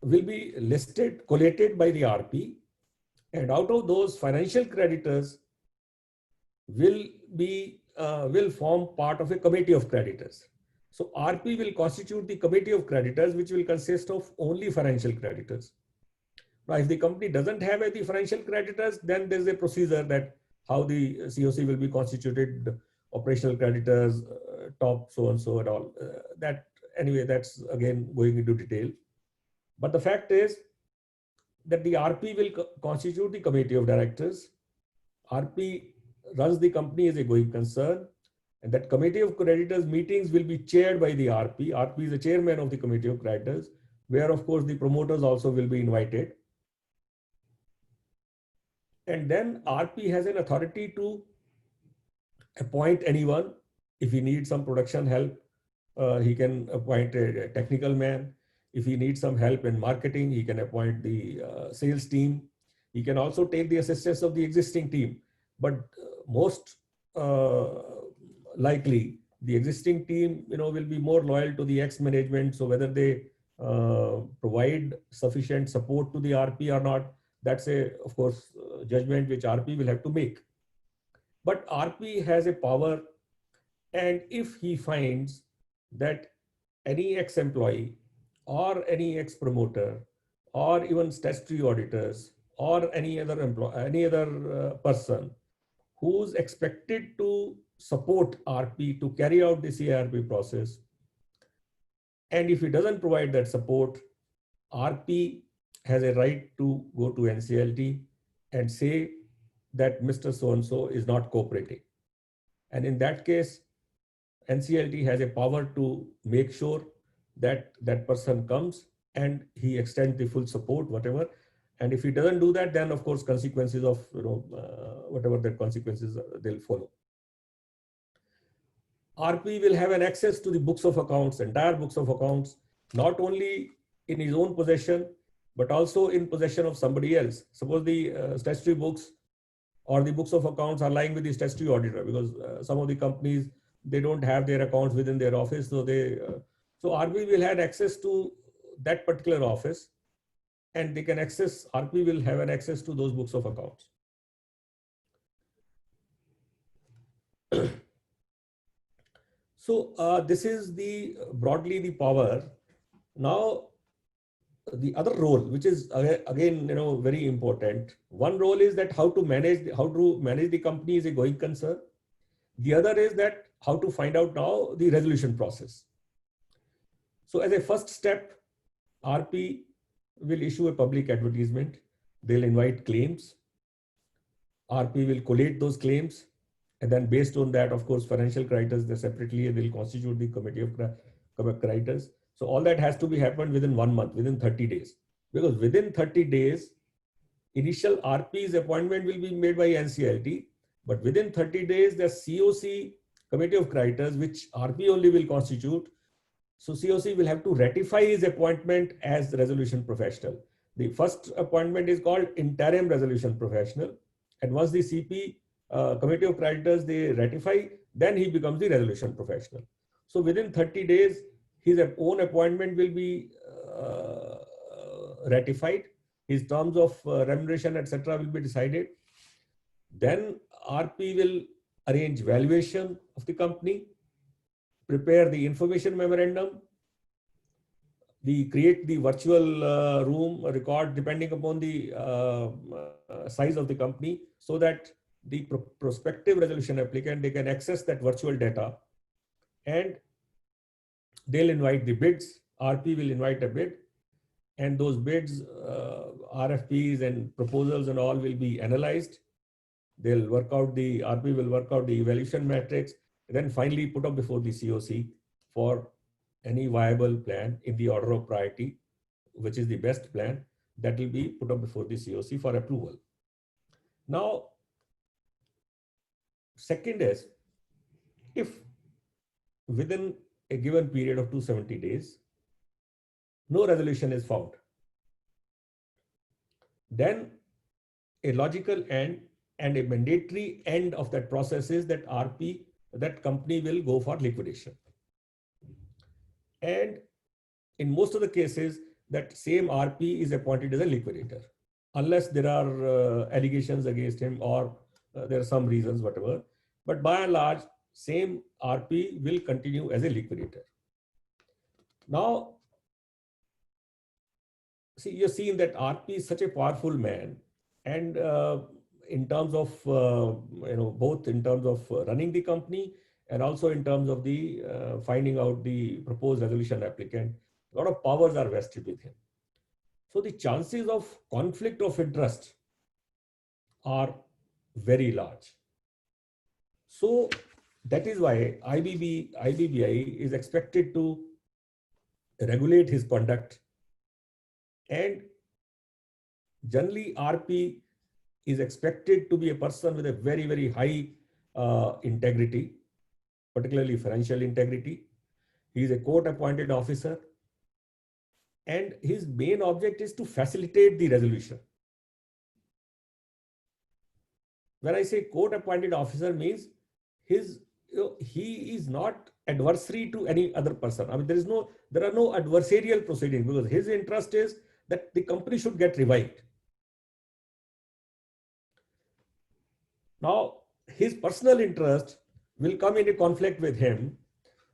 will be listed, collated by the RP, and out of those, financial creditors will form part of a committee of creditors. So RP will constitute the committee of creditors, which will consist of only financial creditors. Now, if the company doesn't have any financial creditors, then there's a procedure that how the COC will be constituted, operational creditors, top so-and-so and all. That anyway, that's again going into detail. But the fact is that the RP will constitute the committee of directors. RP runs the company as a going concern, and that committee of creditors meetings will be chaired by the RP. RP is the chairman of the committee of creditors, where of course the promoters also will be invited. And then RP has an authority to appoint anyone. If he needs some production help, he can appoint a technical man. If he needs some help in marketing, he can appoint the sales team. He can also take the assistance of the existing team. But most likely, the existing team, will be more loyal to the ex-management. So whether they provide sufficient support to the RP or not, that's of course, judgment which RP will have to make. But RP has a power, and if he finds that any ex-employee or any ex-promoter or even statutory auditors or any other person who's expected to support RP to carry out the CIRP process, and if he doesn't provide that support, RP has a right to go to NCLT and say that Mr. So-and-so is not cooperating. And in that case, NCLT has a power to make sure that that person comes and he extends the full support, whatever. And if he doesn't do that, then of course consequences of, whatever the consequences they'll follow. RP will have an access to the books of accounts, entire books of accounts, not only in his own possession, but also in possession of somebody else. Suppose the statutory books or the books of accounts are lying with the statutory auditor, because some of the companies, they don't have their accounts within their office. So so RBI will have access to that particular office, and they can access, RBI will have an access to those books of accounts. So this is the broadly the power. Now, the other role, which is again, very important. One role is that how to manage the company as a going concern. The other is that how to find out now the resolution process. So as a first step, RP will issue a public advertisement. They'll invite claims. RP will collate those claims. And then based on that, of course, financial creditors, they separately will constitute the committee of creditors. So all that has to be happened within 1 month, within 30 days. Because within 30 days, initial RP's appointment will be made by NCLT. But within 30 days, the COC, committee of creditors, which RP only will constitute. So COC will have to ratify his appointment as the resolution professional. The first appointment is called interim resolution professional. And once the CP, committee of creditors, they ratify, then he becomes the resolution professional. So within 30 days, his own appointment will be ratified. His terms of remuneration, etc., will be decided. Then RP will arrange valuation of the company, prepare the information memorandum, create the virtual room record depending upon the size of the company, so that the prospective resolution applicant, they can access that virtual data, and they'll invite the bids. RP will invite a bid, and those bids, RFPs and proposals and all will be analyzed. They'll work out RP will work out the evaluation matrix, and then finally put up before the COC for any viable plan in the order of priority, which is the best plan, that will be put up before the COC for approval. Now, second is, if within a given period of 270 days, no resolution is found, then a logical end and a mandatory end of that process is that that company will go for liquidation. And in most of the cases, that same RP is appointed as a liquidator, unless there are allegations against him or there are some reasons, whatever. But by and large, same RP will continue as a liquidator. Now, see, you're seeing that RP is such a powerful man, and in terms of, both in terms of running the company and also in terms of the finding out the proposed resolution applicant, a lot of powers are vested with him. So the chances of conflict of interest are very large. So that is why IBBI is expected to regulate his conduct, and generally RP is expected to be a person with a very, very high integrity, particularly financial integrity. He is a court-appointed officer, and his main object is to facilitate the resolution. When I say court-appointed officer, means he is not adversary to any other person. I mean, there are no adversarial proceedings, because his interest is that the company should get revived. Now, his personal interest will come in a conflict with him,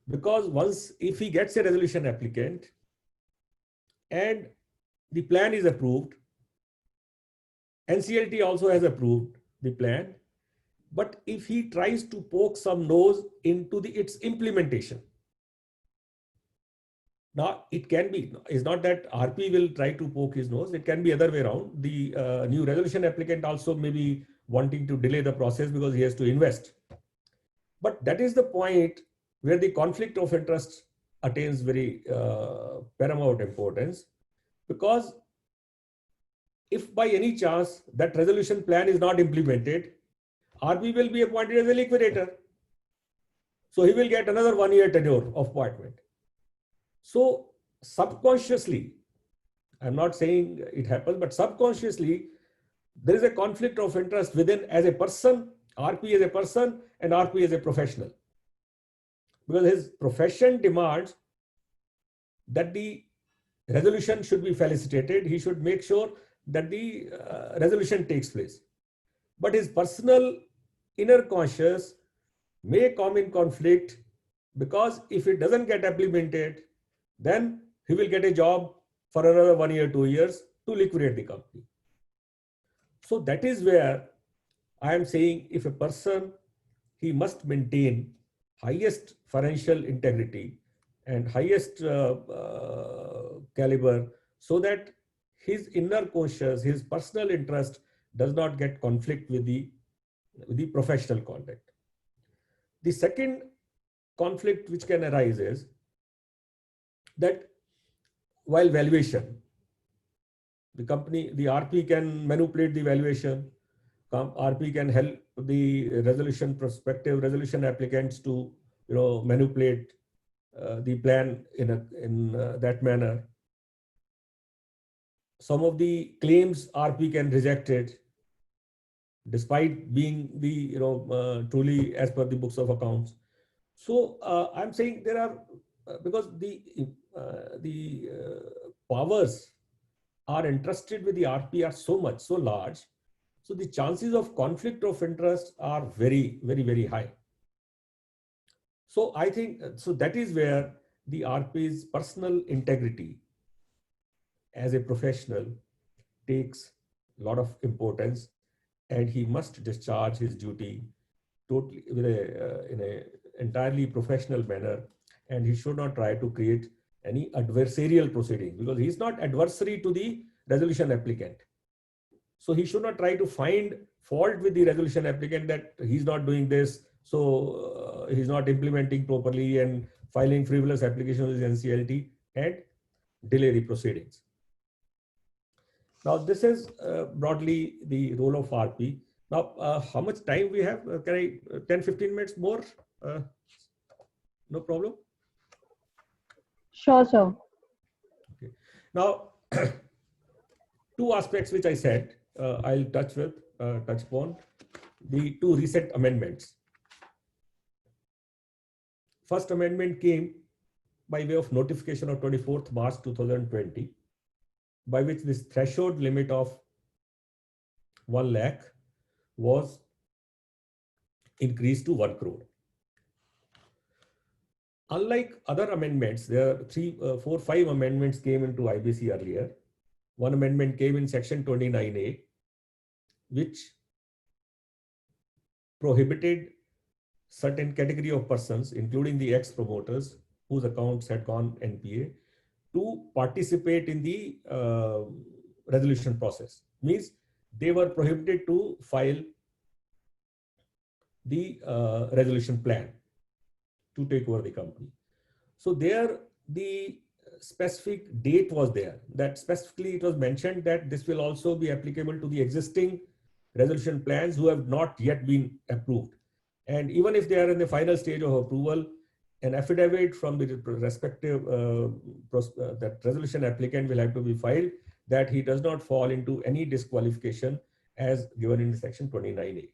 because if he gets a resolution applicant and the plan is approved, NCLT also has approved the plan, but if he tries to poke some nose into its implementation, now it can be, it's not that RP will try to poke his nose, it can be other way around. The new resolution applicant also may be wanting to delay the process because he has to invest. But that is the point where the conflict of interest attains very paramount importance, because if by any chance that resolution plan is not implemented, RP will be appointed as a liquidator. So he will get another 1 year tenure of appointment. So subconsciously, I'm not saying it happens, but subconsciously, there is a conflict of interest within as a person, RP as a person, and RP as a professional. Because his profession demands that the resolution should be felicitated. He should make sure that the resolution takes place. But his personal inner conscious may come in conflict, because if it doesn't get implemented, then he will get a job for another 1 year, 2 years to liquidate the company. So that is where I am saying, if a person, he must maintain highest financial integrity and highest caliber, so that his inner conscious, his personal interest does not get conflict with the professional conduct. The second conflict which can arise is that while valuation, the company, the RP can manipulate the valuation. RP can help the prospective resolution applicants to manipulate the plan in that manner. Some of the claims RP can reject it, despite being the truly as per the books of accounts. So I'm saying there are because the powers are entrusted with the RP are so large. So the chances of conflict of interest are very, very, very high. So I think, so that is where the RP's personal integrity as a professional takes a lot of importance, and he must discharge his duty totally in a entirely professional manner, and he should not try to create any adversarial proceeding, because he is not adversary to the resolution applicant. So he should not try to find fault with the resolution applicant that he's not doing this, so he's not implementing properly, and filing frivolous applications with NCLT and delay the proceedings. Now, this is broadly the role of RP. Now, how much time we have? Can I 10-15 minutes more? No problem. Sure, sir. Okay. Now, two aspects which I said I'll touch upon. The two recent amendments. First amendment came by way of notification of 24th March 2020, by which this threshold limit of 1 lakh was increased to 1 crore. Unlike other amendments, there are 5 amendments came into IBC earlier. One amendment came in section 29A, which prohibited certain category of persons, including the ex-promoters whose accounts had gone NPA, to participate in the resolution process. Means they were prohibited to file the resolution plan to take over the company. So there the specific date was there, that specifically it was mentioned that this will also be applicable to the existing resolution plans who have not yet been approved. And even if they are in the final stage of approval, an affidavit from the respective that resolution applicant will have to be filed that he does not fall into any disqualification as given in section 29A.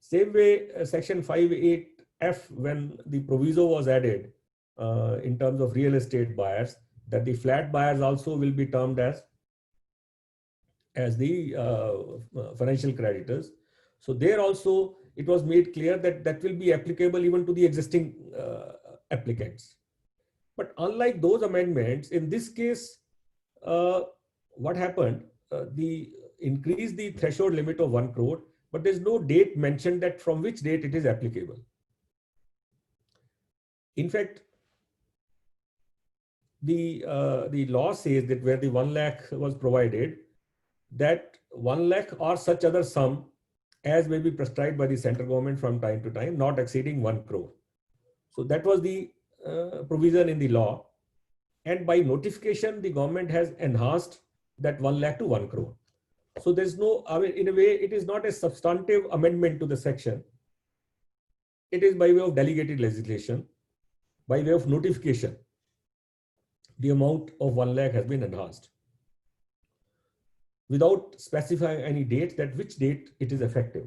Same way, section 58F, when the proviso was added in terms of real estate buyers, that the flat buyers also will be termed as the financial creditors. So there also it was made clear that that will be applicable even to the existing applicants. But unlike those amendments, in this case, what happened? The increase the threshold limit of 1 crore, but there's no date mentioned that from which date it is applicable. In fact, the law says that where the 1 lakh was provided, that 1 lakh or such other sum as may be prescribed by the central government from time to time, not exceeding 1 crore. So that was the provision in the law. And by notification, the government has enhanced that 1 lakh to 1 crore. So there's no, I mean, in a way, it is not a substantive amendment to the section. It is by way of delegated legislation, by way of notification. The amount of 1 lakh has been enhanced. without specifying any date, that which date it is effective.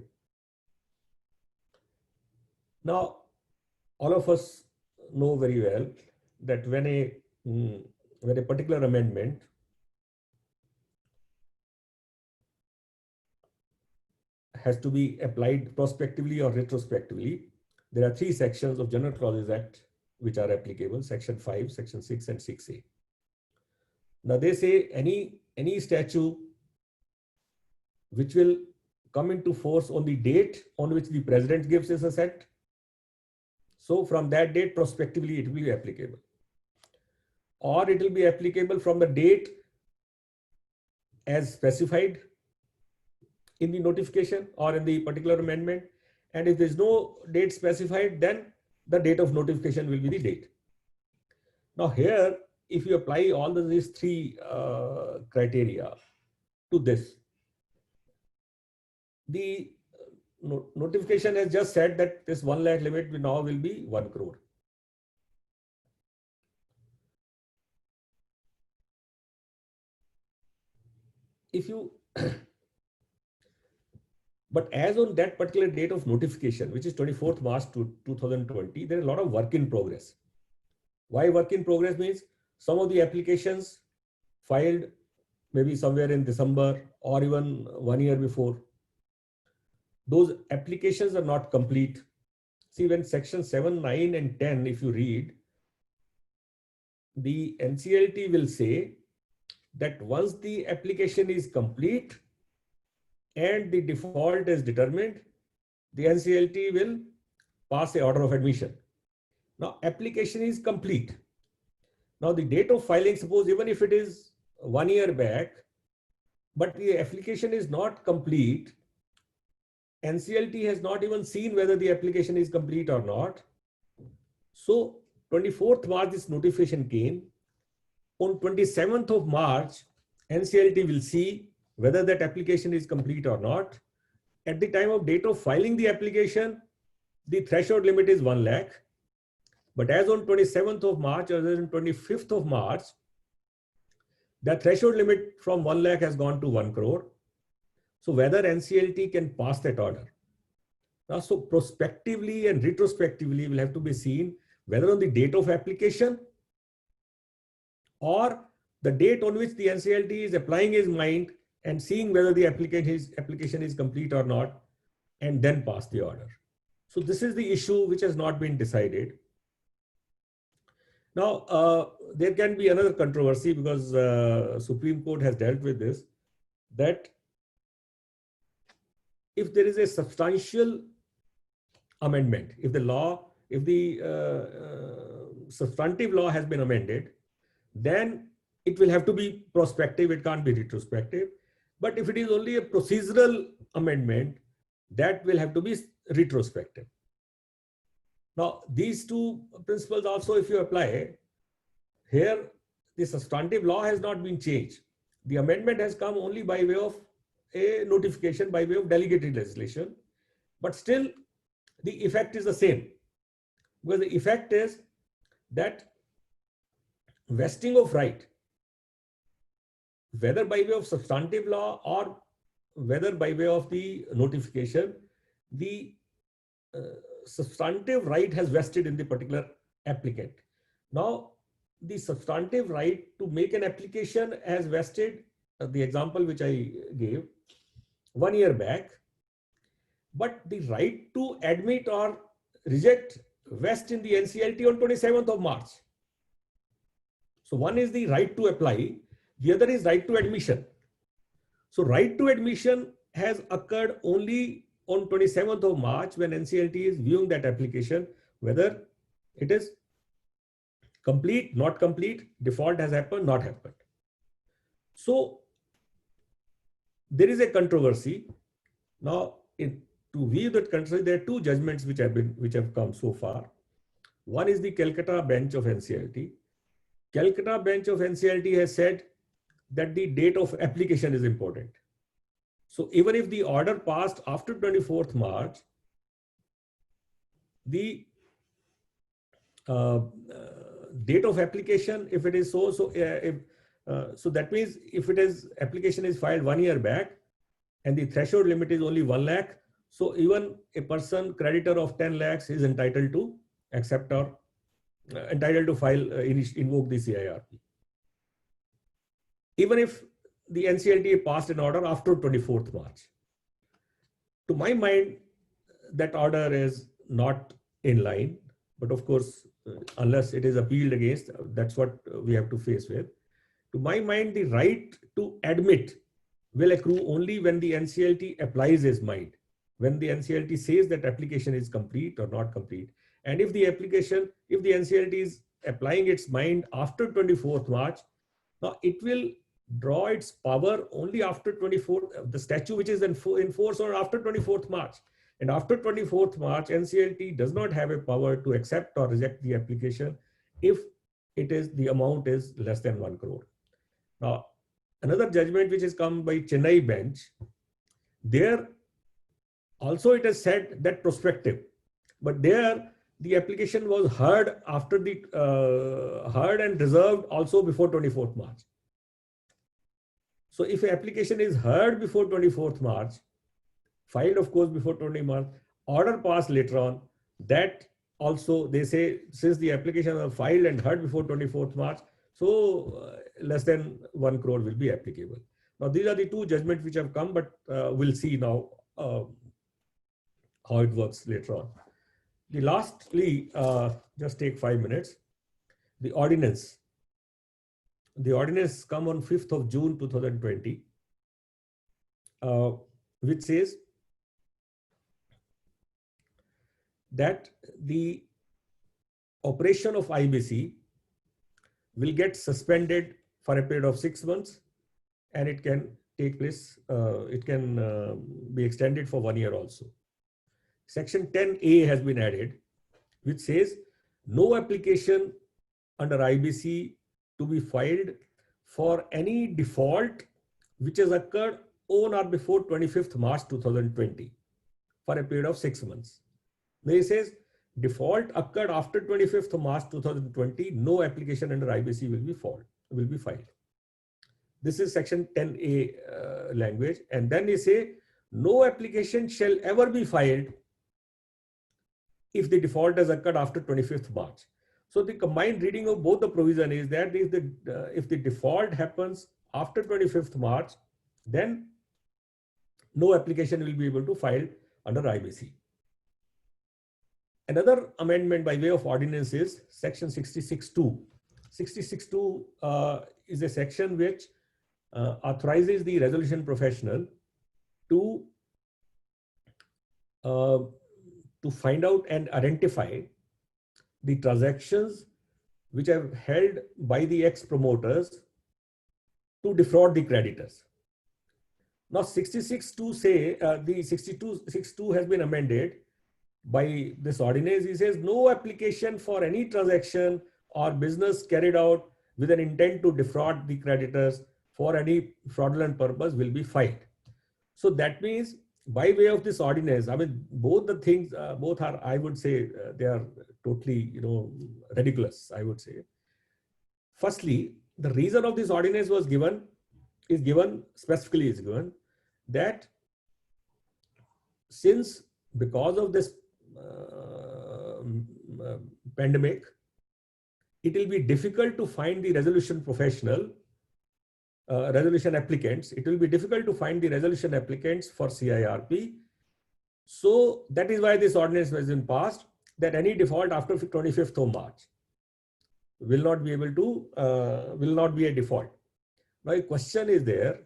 Now, all of us know very well that when a particular amendment has to be applied prospectively or retrospectively, there are three sections of General Clauses Act which are applicable: Section 5, Section 6, and 6A. Now they say any statute which will come into force on the date on which the President gives his assent, so from that date prospectively it will be applicable, or it will be applicable from the date as specified in the notification or in the particular amendment. And if there is no date specified, then the date of notification will be the date. Now here, if you apply all these three criteria to this, the notification has just said that this 1 lakh limit now will be 1 crore. If you but as on that particular date of notification, which is 24th March 2020, there is a lot of work in progress. Why work in progress means some of the applications filed maybe somewhere in December or even 1 year before, those applications are not complete. See, when section 7, 9, and 10, if you read, the NCLT will say that once the application is complete and the default is determined, the NCLT will pass an order of admission. Now, application is complete. Now, the date of filing, suppose even if it is 1 year back, but the application is not complete, NCLT has not even seen whether the application is complete or not. So, 24th March, this notification came. On 27th of March, NCLT will see whether that application is complete or not. At the time of date of filing the application, the threshold limit is 1 lakh. But as on 27th of March or as on 25th of March, the threshold limit from 1 lakh has gone to 1 crore. So whether NCLT can pass that order. Now, so prospectively and retrospectively will have to be seen whether on the date of application or the date on which the NCLT is applying his mind and seeing whether the application is complete or not, and then pass the order. So this is the issue which has not been decided. Now, there can be another controversy because Supreme Court has dealt with this, that if there is a substantial amendment, if the substantive law has been amended, then it will have to be prospective, it can't be retrospective. But if it is only a procedural amendment, that will have to be retrospective. Now, these two principles also, if you apply, here the substantive law has not been changed. The amendment has come only by way of a notification, by way of delegated legislation, but still the effect is the same. Because the effect is that vesting of right, whether by way of substantive law or whether by way of the notification, the substantive right has vested in the particular applicant. Now, the substantive right to make an application has vested, the example which I gave, 1 year back, but the right to admit or reject vest in the NCLT on 27th of March. So one is the right to apply, the other is right to admission. So right to admission has occurred only on 27th of March when NCLT is viewing that application, whether it is complete, not complete, default has happened, not happened. So there is a controversy. Now, to view that controversy, there are two judgments which have come so far. One is the Calcutta bench of NCLT. Calcutta bench of NCLT has said that the date of application is important. So even if the order passed after 24th March, the date of application, if it is so if So that means if application is filed 1 year back and the threshold limit is only 1 lakh, so even a person creditor of 10 lakhs is entitled to accept or entitled to file, invoke the CIRP. Even if the NCLT passed an order after 24th March. To my mind, that order is not in line, but of course, unless it is appealed against, that's what we have to face with. To my mind, the right to admit will accrue only when the NCLT applies its mind, when the NCLT says that application is complete or not complete. And if the NCLT is applying its mind after 24th March, now it will draw its power only after 24th, the statute which is in force or after 24th March. And after 24th March, NCLT does not have a power to accept or reject the application if the amount is less than 1 crore. Now, another judgment which has come by Chennai bench, there also it has said that prospective, but there the application was heard after the heard and reserved also before 24th March. So if an application is heard before 24th March, filed of course before 20 March, order passed later on, that also they say since the application was filed and heard before 24th March, so less than 1 crore will be applicable. Now these are the two judgments which have come, but we'll see now how it works later on. The lastly, just take 5 minutes, the ordinance. The ordinance come on 5th of June 2020, which says that the operation of IBC will get suspended for a period of 6 months, and it can take place, it can be extended for 1 year also. Section 10A has been added, which says no application under IBC to be filed for any default which has occurred on or before 25th March 2020 for a period of 6 months. Now it says default occurred after 25th March 2020, no application under IBC will be filed. This is section 10A language. And then they say no application shall ever be filed if the default has occurred after 25th March. So the combined reading of both the provision is that if the default happens after 25th March, then no application will be able to file under IBC. Another amendment by way of ordinance is section 66(2). 66(2) is a section which authorizes the resolution professional to find out and identify the transactions which are held by the ex-promoters to defraud the creditors. Now 66(2) say, the 62 has been amended by this ordinance. He says no application for any transaction or business carried out with an intent to defraud the creditors for any fraudulent purpose will be filed. So that means by way of this ordinance, I mean, both the things, both are, I would say, they are totally, ridiculous, I would say. Firstly, the reason of this ordinance was specifically that since because of this pandemic, it will be difficult to find the resolution professional, resolution applicants. It will be difficult to find the resolution applicants for CIRP. So that is why this ordinance has been passed, that any default after 25th of March will not be able to, will not be a default. Now a question is there,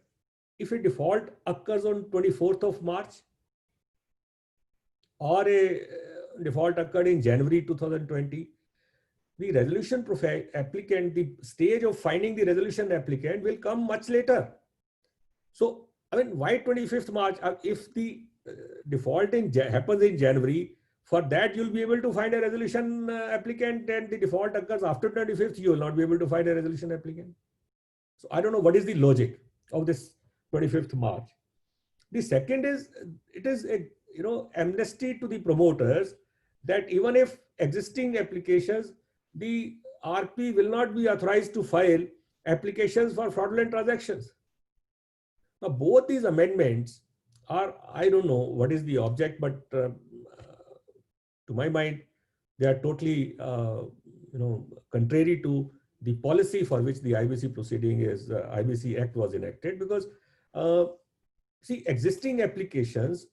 if a default occurs on 24th of March or a default occurred in January 2020, the resolution applicant, the stage of finding the resolution applicant will come much later. So, I mean, why 25th March? If the default happens in January, for that you'll be able to find a resolution applicant, and the default occurs after 25th, you will not be able to find a resolution applicant. So I don't know what is the logic of this 25th March. The second is, it is a amnesty to the promoters that even if existing applications, the RP will not be authorized to file applications for fraudulent transactions. Now, both these amendments are, I don't know what is the object, but to my mind, they are totally, contrary to the policy for which the IBC proceeding is, IBC Act was enacted. Because, see, existing applications,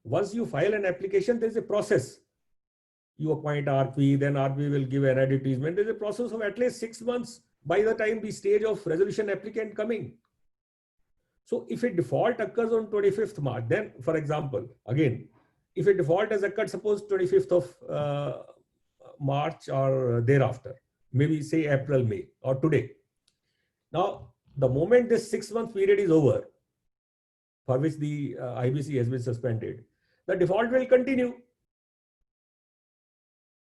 once you file an application, there's a process. You appoint RP, then RP will give an advertisement. There's a process of at least 6 months by the time the stage of resolution applicant coming. So if a default occurs on 25th March, then for example, again, if a default has occurred, suppose 25th of March or thereafter, maybe say April, May or today. Now, the moment this 6 month period is over, for which the IBC has been suspended, the default will continue.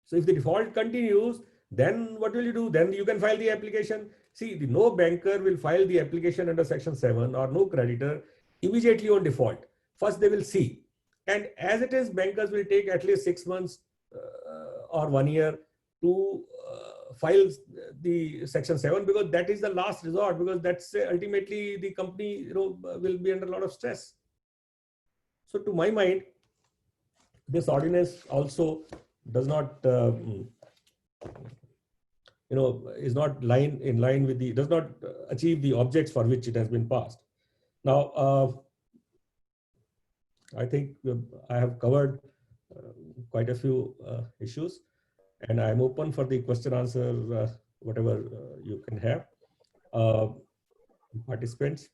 So if the default continues, then what will you do? Then you can file the application. See, no banker will file the application under Section 7 or no creditor immediately on default. First, they will see. And as it is, bankers will take at least 6 months or 1 year to file the Section 7, because that is the last resort, because that's ultimately the company will be under a lot of stress. So to my mind, this ordinance also does not is not in line with the, does not achieve the objects for which it has been passed. Now, I think I have covered quite a few issues, and I'm open for the question answer, whatever you can have, participants.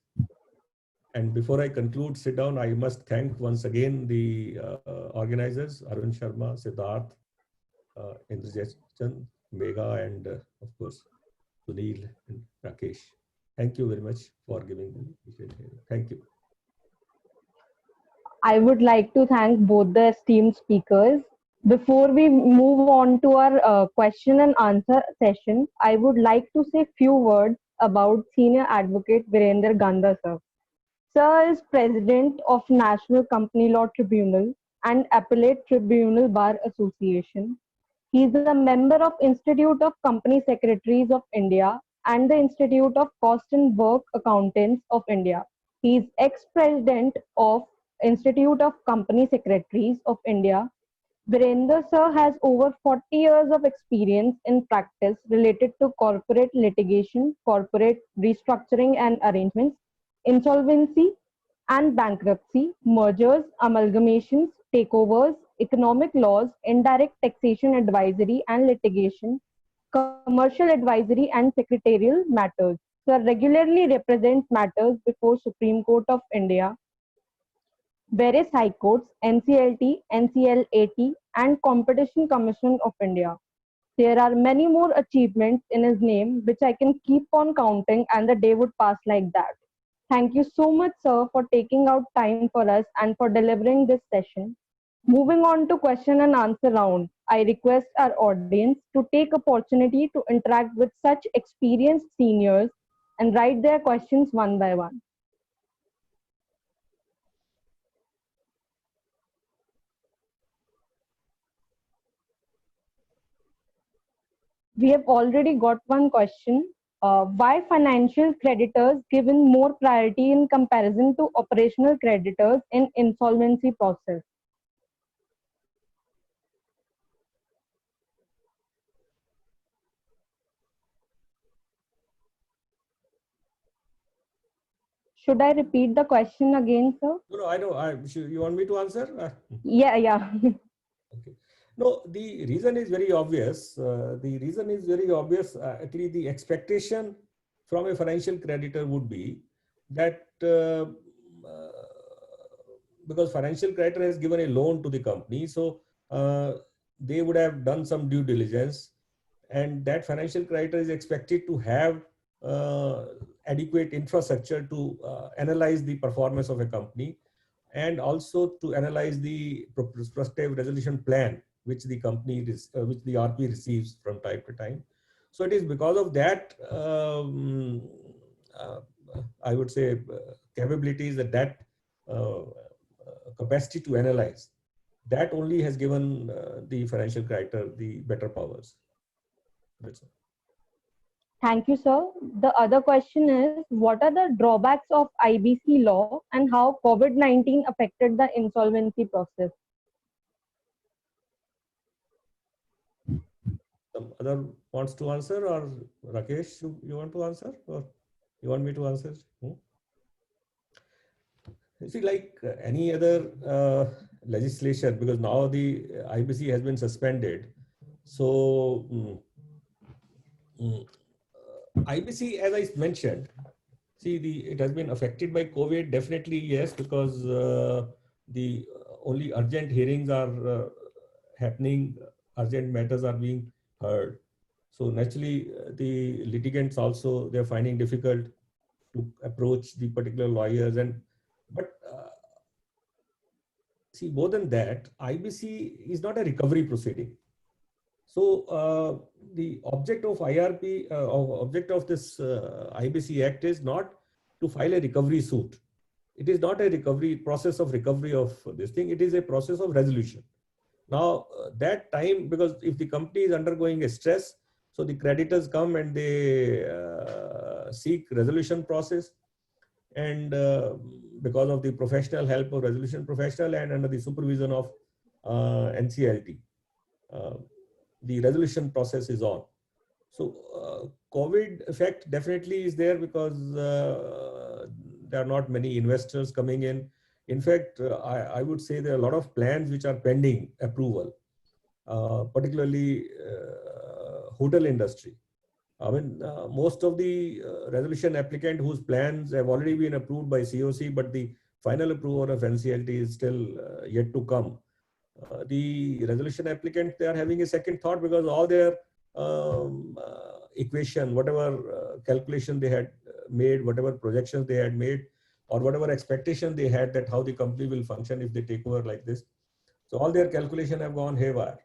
And before I conclude, sit down, I must thank once again the organizers, Arun Sharma, Siddharth, Indrajit Chand, Megha, and of course, Sunil and Rakesh. Thank you very much for giving me. Thank you. I would like to thank both the esteemed speakers. Before we move on to our question and answer session, I would like to say few words about Senior Advocate Virender Ganda sir. Sir is President of National Company Law Tribunal and Appellate Tribunal Bar Association. He is a member of Institute of Company Secretaries of India and the Institute of Cost and Work Accountants of India. He is ex-president of Institute of Company Secretaries of India. Virender sir has over 40 years of experience in practice related to corporate litigation, corporate restructuring and arrangements, insolvency and bankruptcy, mergers, amalgamations, takeovers, economic laws, indirect taxation advisory and litigation, commercial advisory and secretarial matters. Sir regularly represents matters before Supreme Court of India, various high courts, NCLT, NCLAT, and Competition Commission of India. There are many more achievements in his name, which I can keep on counting, and the day would pass like that. Thank you so much, sir, for taking out time for us and for delivering this session. Moving on to question and answer round, I request our audience to take opportunity to interact with such experienced seniors and write their questions one by one. We have already got one question. Why financial creditors given more priority in comparison to operational creditors in insolvency process? Should I repeat the question again, sir? No, I know. You want me to answer? Yeah. Okay. No, the reason is very obvious. Actually, the expectation from a financial creditor would be that because financial creditor has given a loan to the company, so they would have done some due diligence, and that financial creditor is expected to have adequate infrastructure to analyze the performance of a company, and also to analyze the prospective resolution plan which the company, which the RP receives from time to time. So it is because of that, I would say, capabilities, that capacity to analyze, that only has given the financial creditor the better powers. That's all. Thank you, sir. The other question is, what are the drawbacks of IBC law and how COVID-19 affected the insolvency process? Some other wants to answer, or Rakesh, you want to answer, or you want me to answer? You see, like any other legislation, because now the IBC has been suspended. So IBC, as I mentioned, see, it has been affected by COVID, definitely yes, because the only urgent hearings are happening, urgent matters are being heard. So naturally, the litigants also, they're finding difficult to approach the particular lawyers. But see, more than that, IBC is not a recovery proceeding. So the object of IRP, object of this IBC Act is not to file a recovery suit. It is not a recovery process of recovery of this thing. It is a process of resolution. Now that time, because if the company is undergoing a stress, so the creditors come and they seek resolution process, and because of the professional help of resolution professional and under the supervision of NCLT, the resolution process is on. So COVID effect definitely is there, because there are not many investors coming in. In fact, I would say there are a lot of plans which are pending approval, particularly hotel industry. I mean, most of the resolution applicant whose plans have already been approved by COC, but the final approval of NCLT is still yet to come. The resolution applicant, they are having a second thought, because all their equation, whatever calculation they had made, whatever projections they had made, or whatever expectation they had that how the company will function if they take over like this. So all their calculation have gone haywire.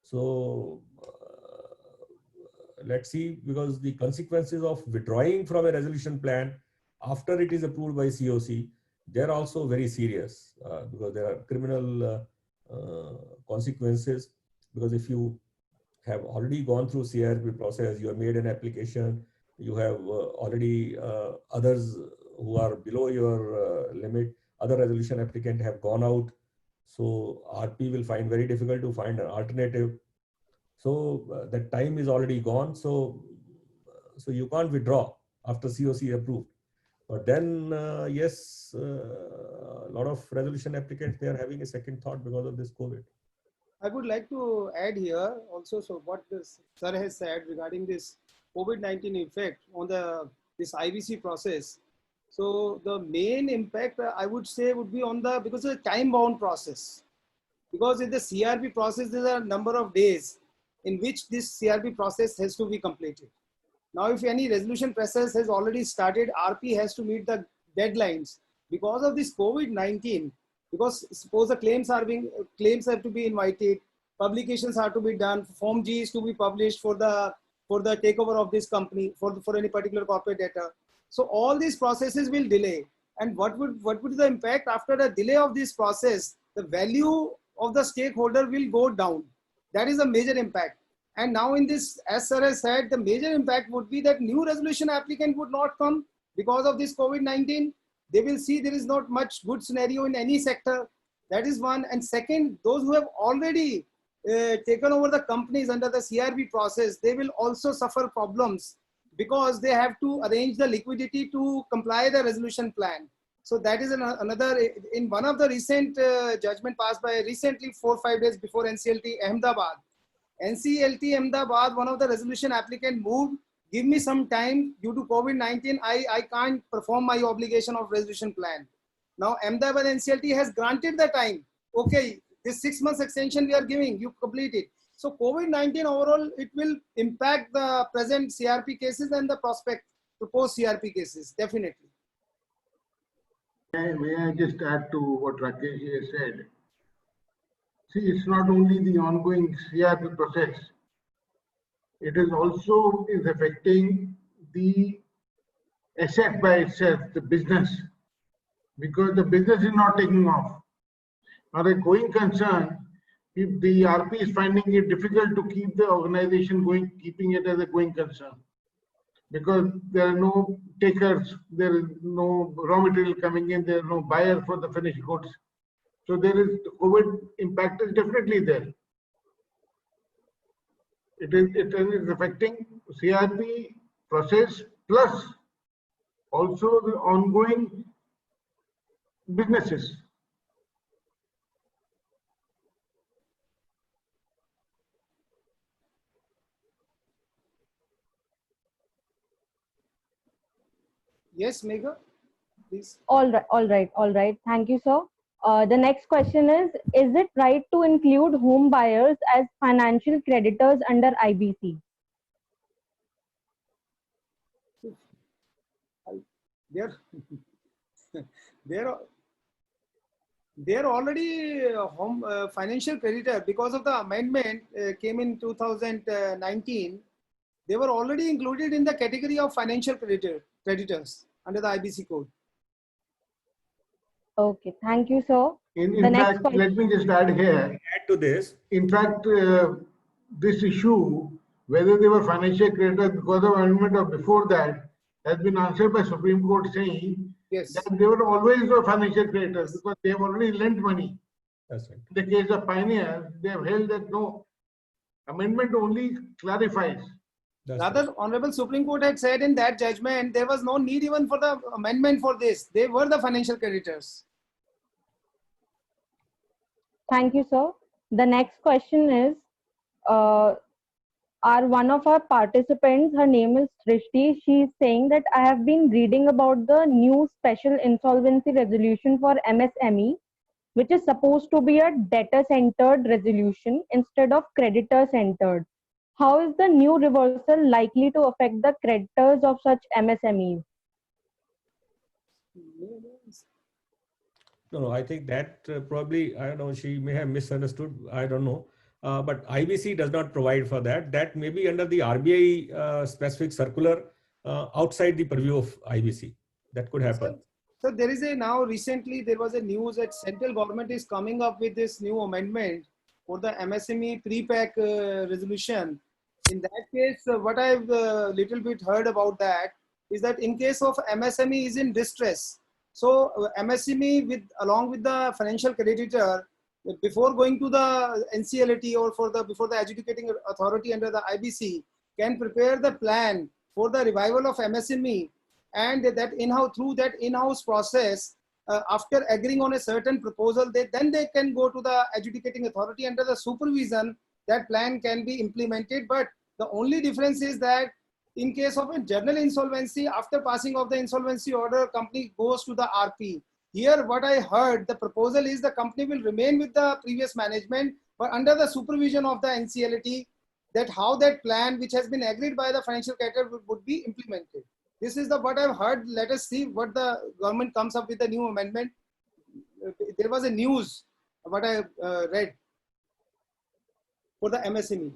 So let's see, because the consequences of withdrawing from a resolution plan after it is approved by COC, they're also very serious, because there are criminal consequences. Because if you have already gone through CRP process, you have made an application, you have already others who are below your limit, other resolution applicant have gone out. So RP will find very difficult to find an alternative. So that time is already gone. So you can't withdraw after COC approved. But then, yes, a lot of resolution applicants, they are having a second thought because of this COVID. I would like to add here also, so what this sir has said regarding this COVID-19 effect on this IBC process. So the main impact I would say would be on because it's a time-bound process. Because in the CRP process, there are a number of days in which this CRP process has to be completed. Now, if any resolution process has already started, RP has to meet the deadlines. Because of this COVID-19, because suppose the claims have to be invited, publications are to be done, Form G is to be published for the takeover of this company for any particular corporate data. So all these processes will delay. And what would be the impact after the delay of this process? The value of the stakeholder will go down. That is a major impact. And now in this, as sir has said, the major impact would be that new resolution applicant would not come because of this COVID-19. They will see there is not much good scenario in any sector. That is one. And second, those who have already taken over the companies under the CRP process, they will also suffer problems because they have to arrange the liquidity to comply the resolution plan. So that is another, in one of the recent judgment passed by recently 4 or 5 days before NCLT Ahmedabad. NCLT Ahmedabad, one of the resolution applicant moved, give me some time due to COVID-19, I can't perform my obligation of resolution plan. Now Ahmedabad NCLT has granted the time. Okay, this 6 months extension we are giving, you complete it. So COVID-19 overall, it will impact the present CRP cases and the prospect to post CRP cases, definitely. May I just add to what Rakesh has said? See, it's not only the ongoing CRP process, it is also affecting the asset by itself, the business, because the business is not taking off. Now, a going concern, if the RP is finding it difficult to keep the organization going, keeping it as a going concern. because there are no takers, there is no raw material coming in, there is no buyer for the finished goods. So there is COVID impact is definitely there. It is affecting CRP process plus also the ongoing businesses. Yes, Megha, please. All right, all right, all right. Thank you, sir. The next question is it right to include home buyers as financial creditors under IBC? They're they're they're already home financial creditor because of the amendment came in 2019. They were already included in the category of financial creditors under the IBC code. Okay, thank you, sir. In The next fact, let me just add here. Add to this, In fact, this issue, whether they were financial creditors because of amendment or before that, has been answered by Supreme Court saying Yes. that they were always the financial creditors because they have already lent money. that's right. In the case of Pioneer, they have held that no, amendment only clarifies. That's Rather, right. Honorable Supreme Court had said in that judgment, there was no need even for the amendment for this. They were the financial creditors. Thank you, sir. The next question is, one of our participants, her name is Srishti. She is saying that I have been reading about the new special insolvency resolution for MSME, which is supposed to be a debtor-centered resolution instead of creditor-centered. How is the new reversal likely to affect the creditors of such MSMEs? No, I think that probably, I don't know, she may have misunderstood. I don't know. But IBC does not provide for that. That may be under the RBI specific circular outside the purview of IBC. That could happen. So there is now recently there was a news that central government is coming up with this new amendment for the MSME pre-pack resolution. In that case, what I've little bit heard about that is that in case of MSME is in distress, so MSME along with the financial creditor, before going to the NCLT or before the adjudicating authority under the IBC, can prepare the plan for the revival of MSME, and that through that in-house process, after agreeing on a certain proposal, then they can go to the adjudicating authority under the supervision. That plan can be implemented, but the only difference is that in case of a general insolvency, after passing of the insolvency order, company goes to the RP. Here, what I heard, the proposal is the company will remain with the previous management, but under the supervision of the NCLT, that how that plan, which has been agreed by the financial creditor, would be implemented. This is what I've heard. Let us see what the government comes up with the new amendment. There was a news, what I read for the MSME.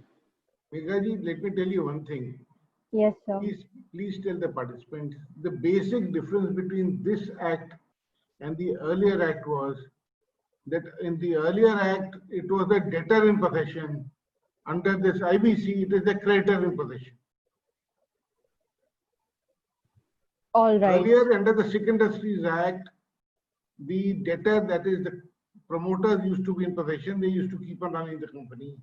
Meghaji, let me tell you one thing. Yes, sir. Please tell the participants the basic difference between this act and the earlier act was that in the earlier act, it was a debtor in possession. Under this IBC, it is a creditor in possession. All right. Earlier, under the Sikh Industries Act, the debtor, that is the promoters, used to be in possession. They used to keep on running the company.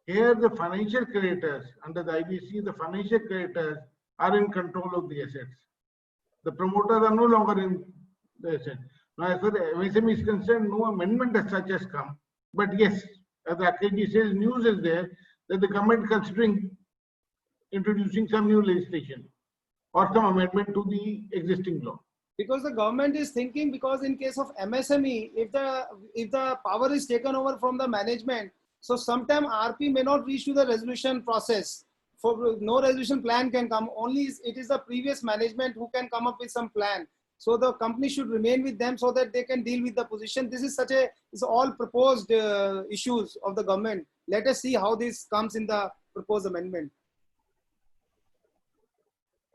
Here, the financial creditors, under the IBC, the financial creditors are in control of the assets. The promoters are no longer in the asset. Now, as far as MSME is concerned, no amendment as such has come. But yes, as Rakesh says, news is there that the government considering introducing some new legislation or some amendment to the existing law. Because the government is thinking, because in case of MSME, if the power is taken over from the management, so sometime RP may not reach to the resolution process. For no resolution plan can come. Only it is the previous management who can come up with some plan. So the company should remain with them so that they can deal with the position. This is it's all proposed issues of the government. Let us see how this comes in the proposed amendment.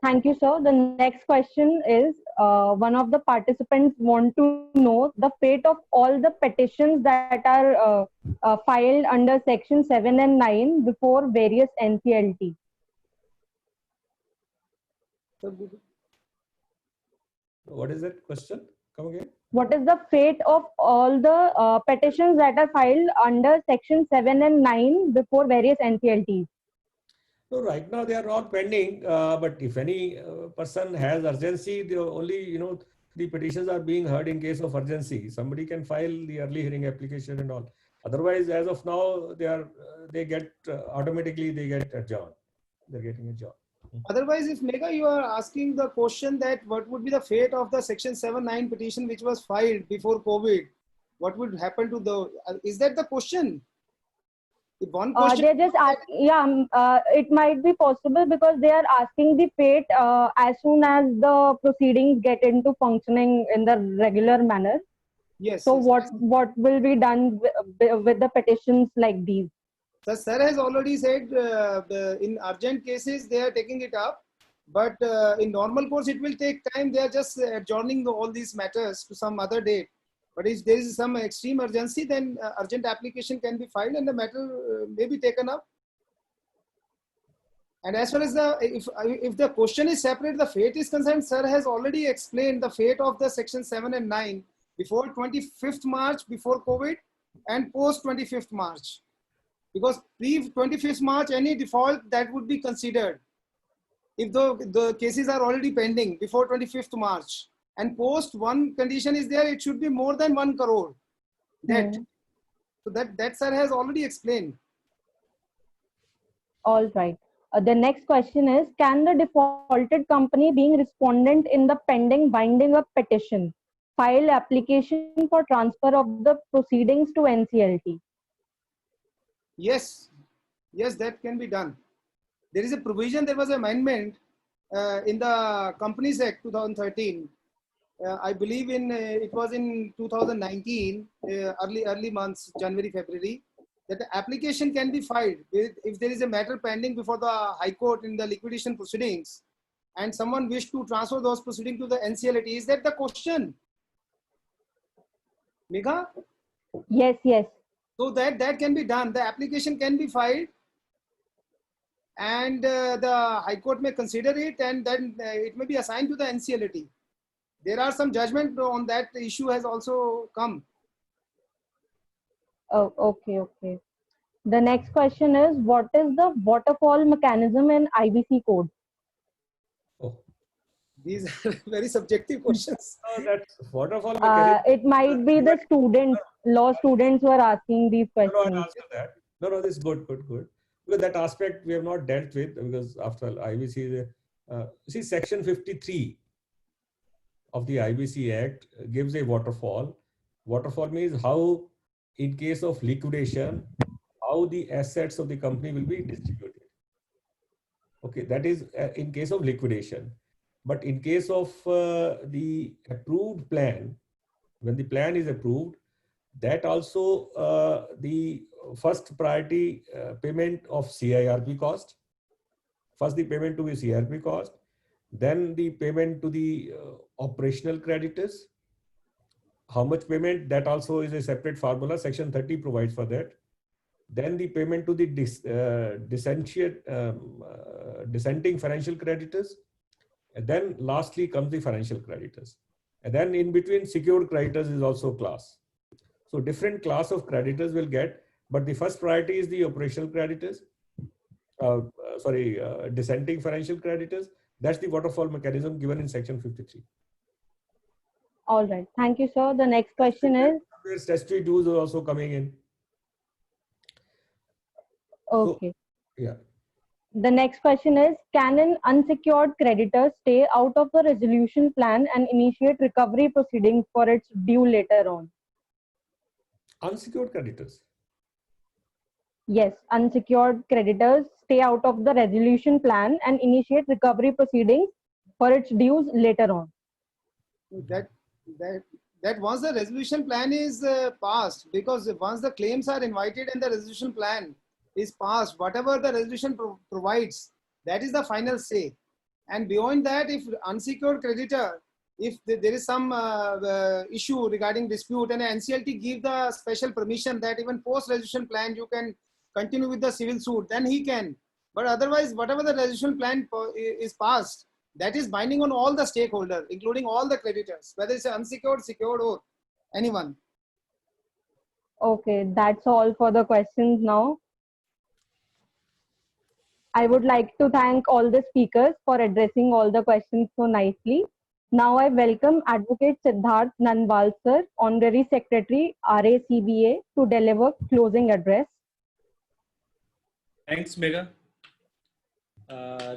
Thank you, sir. The next question is, one of the participants want to know the fate of all the petitions that are filed under section 7 and 9 before various NCLT. What is that question? Come again. What is the fate of all the petitions that are filed under section 7 and 9 before various NCLTs? So right now they are all pending, but if any person has urgency, the only, the petitions are being heard in case of urgency. Somebody can file the early hearing application and all. Otherwise, as of now, they get automatically they get adjourned. They're getting adjourned. Otherwise, if Megha, you are asking the question that what would be the fate of the section 7-9 petition which was filed before COVID, what would happen to the, is that the question? If one question, They're just it might be possible because they are asking the fate as soon as the proceedings get into functioning in the regular manner. yes. So yes. what will be done with the petitions like these? The sir has already said in urgent cases they are taking it up, but in normal course it will take time. They are just adjourning all these matters to some other date. But if there is some extreme urgency, then urgent application can be filed and the matter may be taken up. And as far as if the question is separate, the fate is concerned, sir has already explained the fate of the section 7 and 9 before 25th March, before COVID, and post 25th March. Because pre 25th March, any default that would be considered if the cases are already pending before 25th March. And post, one condition is there, it should be more than 1 crore debt. So that sir has already explained. All right. The next question is, can the defaulted company being respondent in the pending binding up petition file application for transfer of the proceedings to NCLT? Yes, yes, that can be done. There is a provision, there was an amendment in the Companies Act 2013. I believe it was in 2019, early months, January, February, that the application can be filed if there is a matter pending before the High Court in the liquidation proceedings and someone wish to transfer those proceedings to the NCLT. Is that the question? Megha? Yes, yes. So that can be done. The application can be filed and the High Court may consider it and then it may be assigned to the NCLT. There are some judgment on that issue has also come. Oh, okay. The next question is, what is the waterfall mechanism in IBC code? Oh, These are very subjective questions. no, that's waterfall mechanism. It might be the students, law students who are asking these No, questions. I'll answer that. No, this is good. Because that aspect we have not dealt with because after IBC, see section 53 of the IBC Act gives a waterfall. Waterfall means how, in case of liquidation, how the assets of the company will be distributed. Okay, that is in case of liquidation. But in case of the approved plan, when the plan is approved, that also the first priority payment of CIRP cost, first the payment to the CIRP cost, then the payment to the operational creditors. How much payment, that also is a separate formula, section 30 provides for that. Then the payment to the dissenting financial creditors. And then lastly comes the financial creditors. And then in between, secured creditors is also class. So different class of creditors will get, but the first priority is the operational creditors, dissenting financial creditors. That's the waterfall mechanism given in section 53. All right. Thank you, sir. The next question is, Where statutory dues are also coming in. okay. So, yeah. The next question is, can an unsecured creditor stay out of the resolution plan and initiate recovery proceedings for its due later on? Unsecured creditors. Yes, unsecured creditors stay out of the resolution plan and initiate recovery proceedings for its dues later on. That once the resolution plan is passed, because once the claims are invited and the resolution plan is passed, whatever the resolution provides, that is the final say. And beyond that, if unsecured creditor, if there is some issue regarding dispute and NCLT give the special permission that even post resolution plan you can continue with the civil suit, then he can. But otherwise, whatever the resolution plan is passed, that is binding on all the stakeholders, including all the creditors, whether it's unsecured, secured, or anyone. Okay, that's all for the questions now. I would like to thank all the speakers for addressing all the questions so nicely. Now I welcome Advocate Siddharth Nanwal sir, Honorary Secretary, RACBA, to deliver closing address. Thanks, Megha.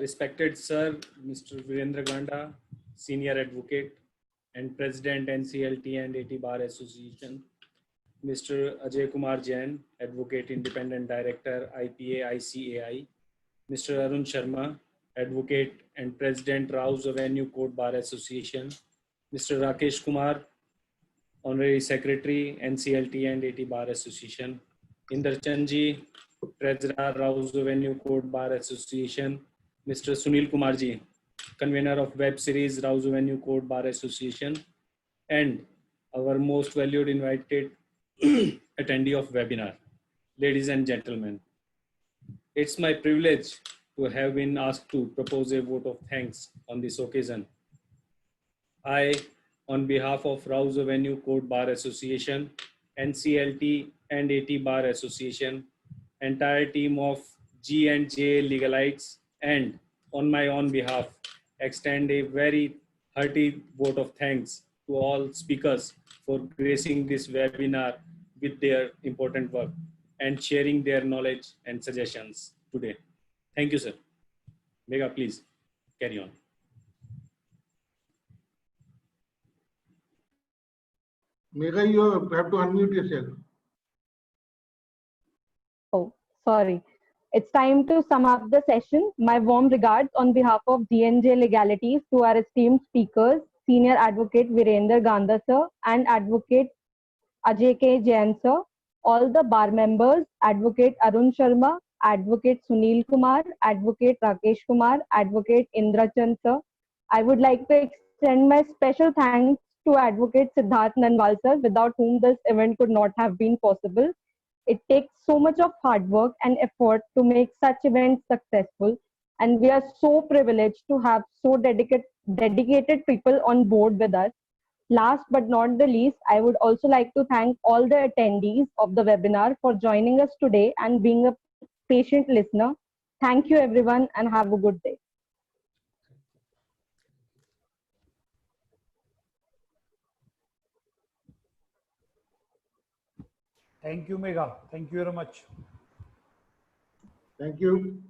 Respected Sir, Mr. Virendra Ganda, Senior Advocate and President NCLT and AT Bar Association, Mr. Ajay Kumar Jain, Advocate Independent Director, IPA ICAI, Mr. Arun Sharma, Advocate and President, Rouse Avenue Court Bar Association, Mr. Rakesh Kumar, Honorary Secretary, NCLT and AT Bar Association, Inder Chandji, Treasurer, Rouse Avenue Court Bar Association, Mr. Sunil Kumarji, Convener of Web Series, Rouse Avenue Court Bar Association, and our most valued invited attendee of webinar, ladies and gentlemen. It's my privilege to have been asked to propose a vote of thanks on this occasion. I, on behalf of Rouse Avenue Court Bar Association, NCLT and AT Bar Association, entire team of G&J Legalites, and on my own behalf, extend a very hearty vote of thanks to all speakers for gracing this webinar with their important work and sharing their knowledge and suggestions today. Thank you, sir. Megha, please carry on. Megha, you have to unmute yourself. Oh, sorry. It's time to sum up the session. My warm regards on behalf of G&J Legalities to our esteemed speakers, Senior Advocate Virendra Ganda sir and Advocate Ajay K. Jain sir, all the bar members, Advocate Arun Sharma, Advocate Sunil Kumar, Advocate Rakesh Kumar, Advocate Indra Chand sir. I would like to extend my special thanks to Advocate Siddharth Nanwal sir, without whom this event could not have been possible. It takes so much of hard work and effort to make such events successful, and we are so privileged to have so dedicated people on board with us. Last but not the least, I would also like to thank all the attendees of the webinar for joining us today and being a patient listener. Thank you everyone and have a good day. Thank you, Megha. Thank you very much. Thank you.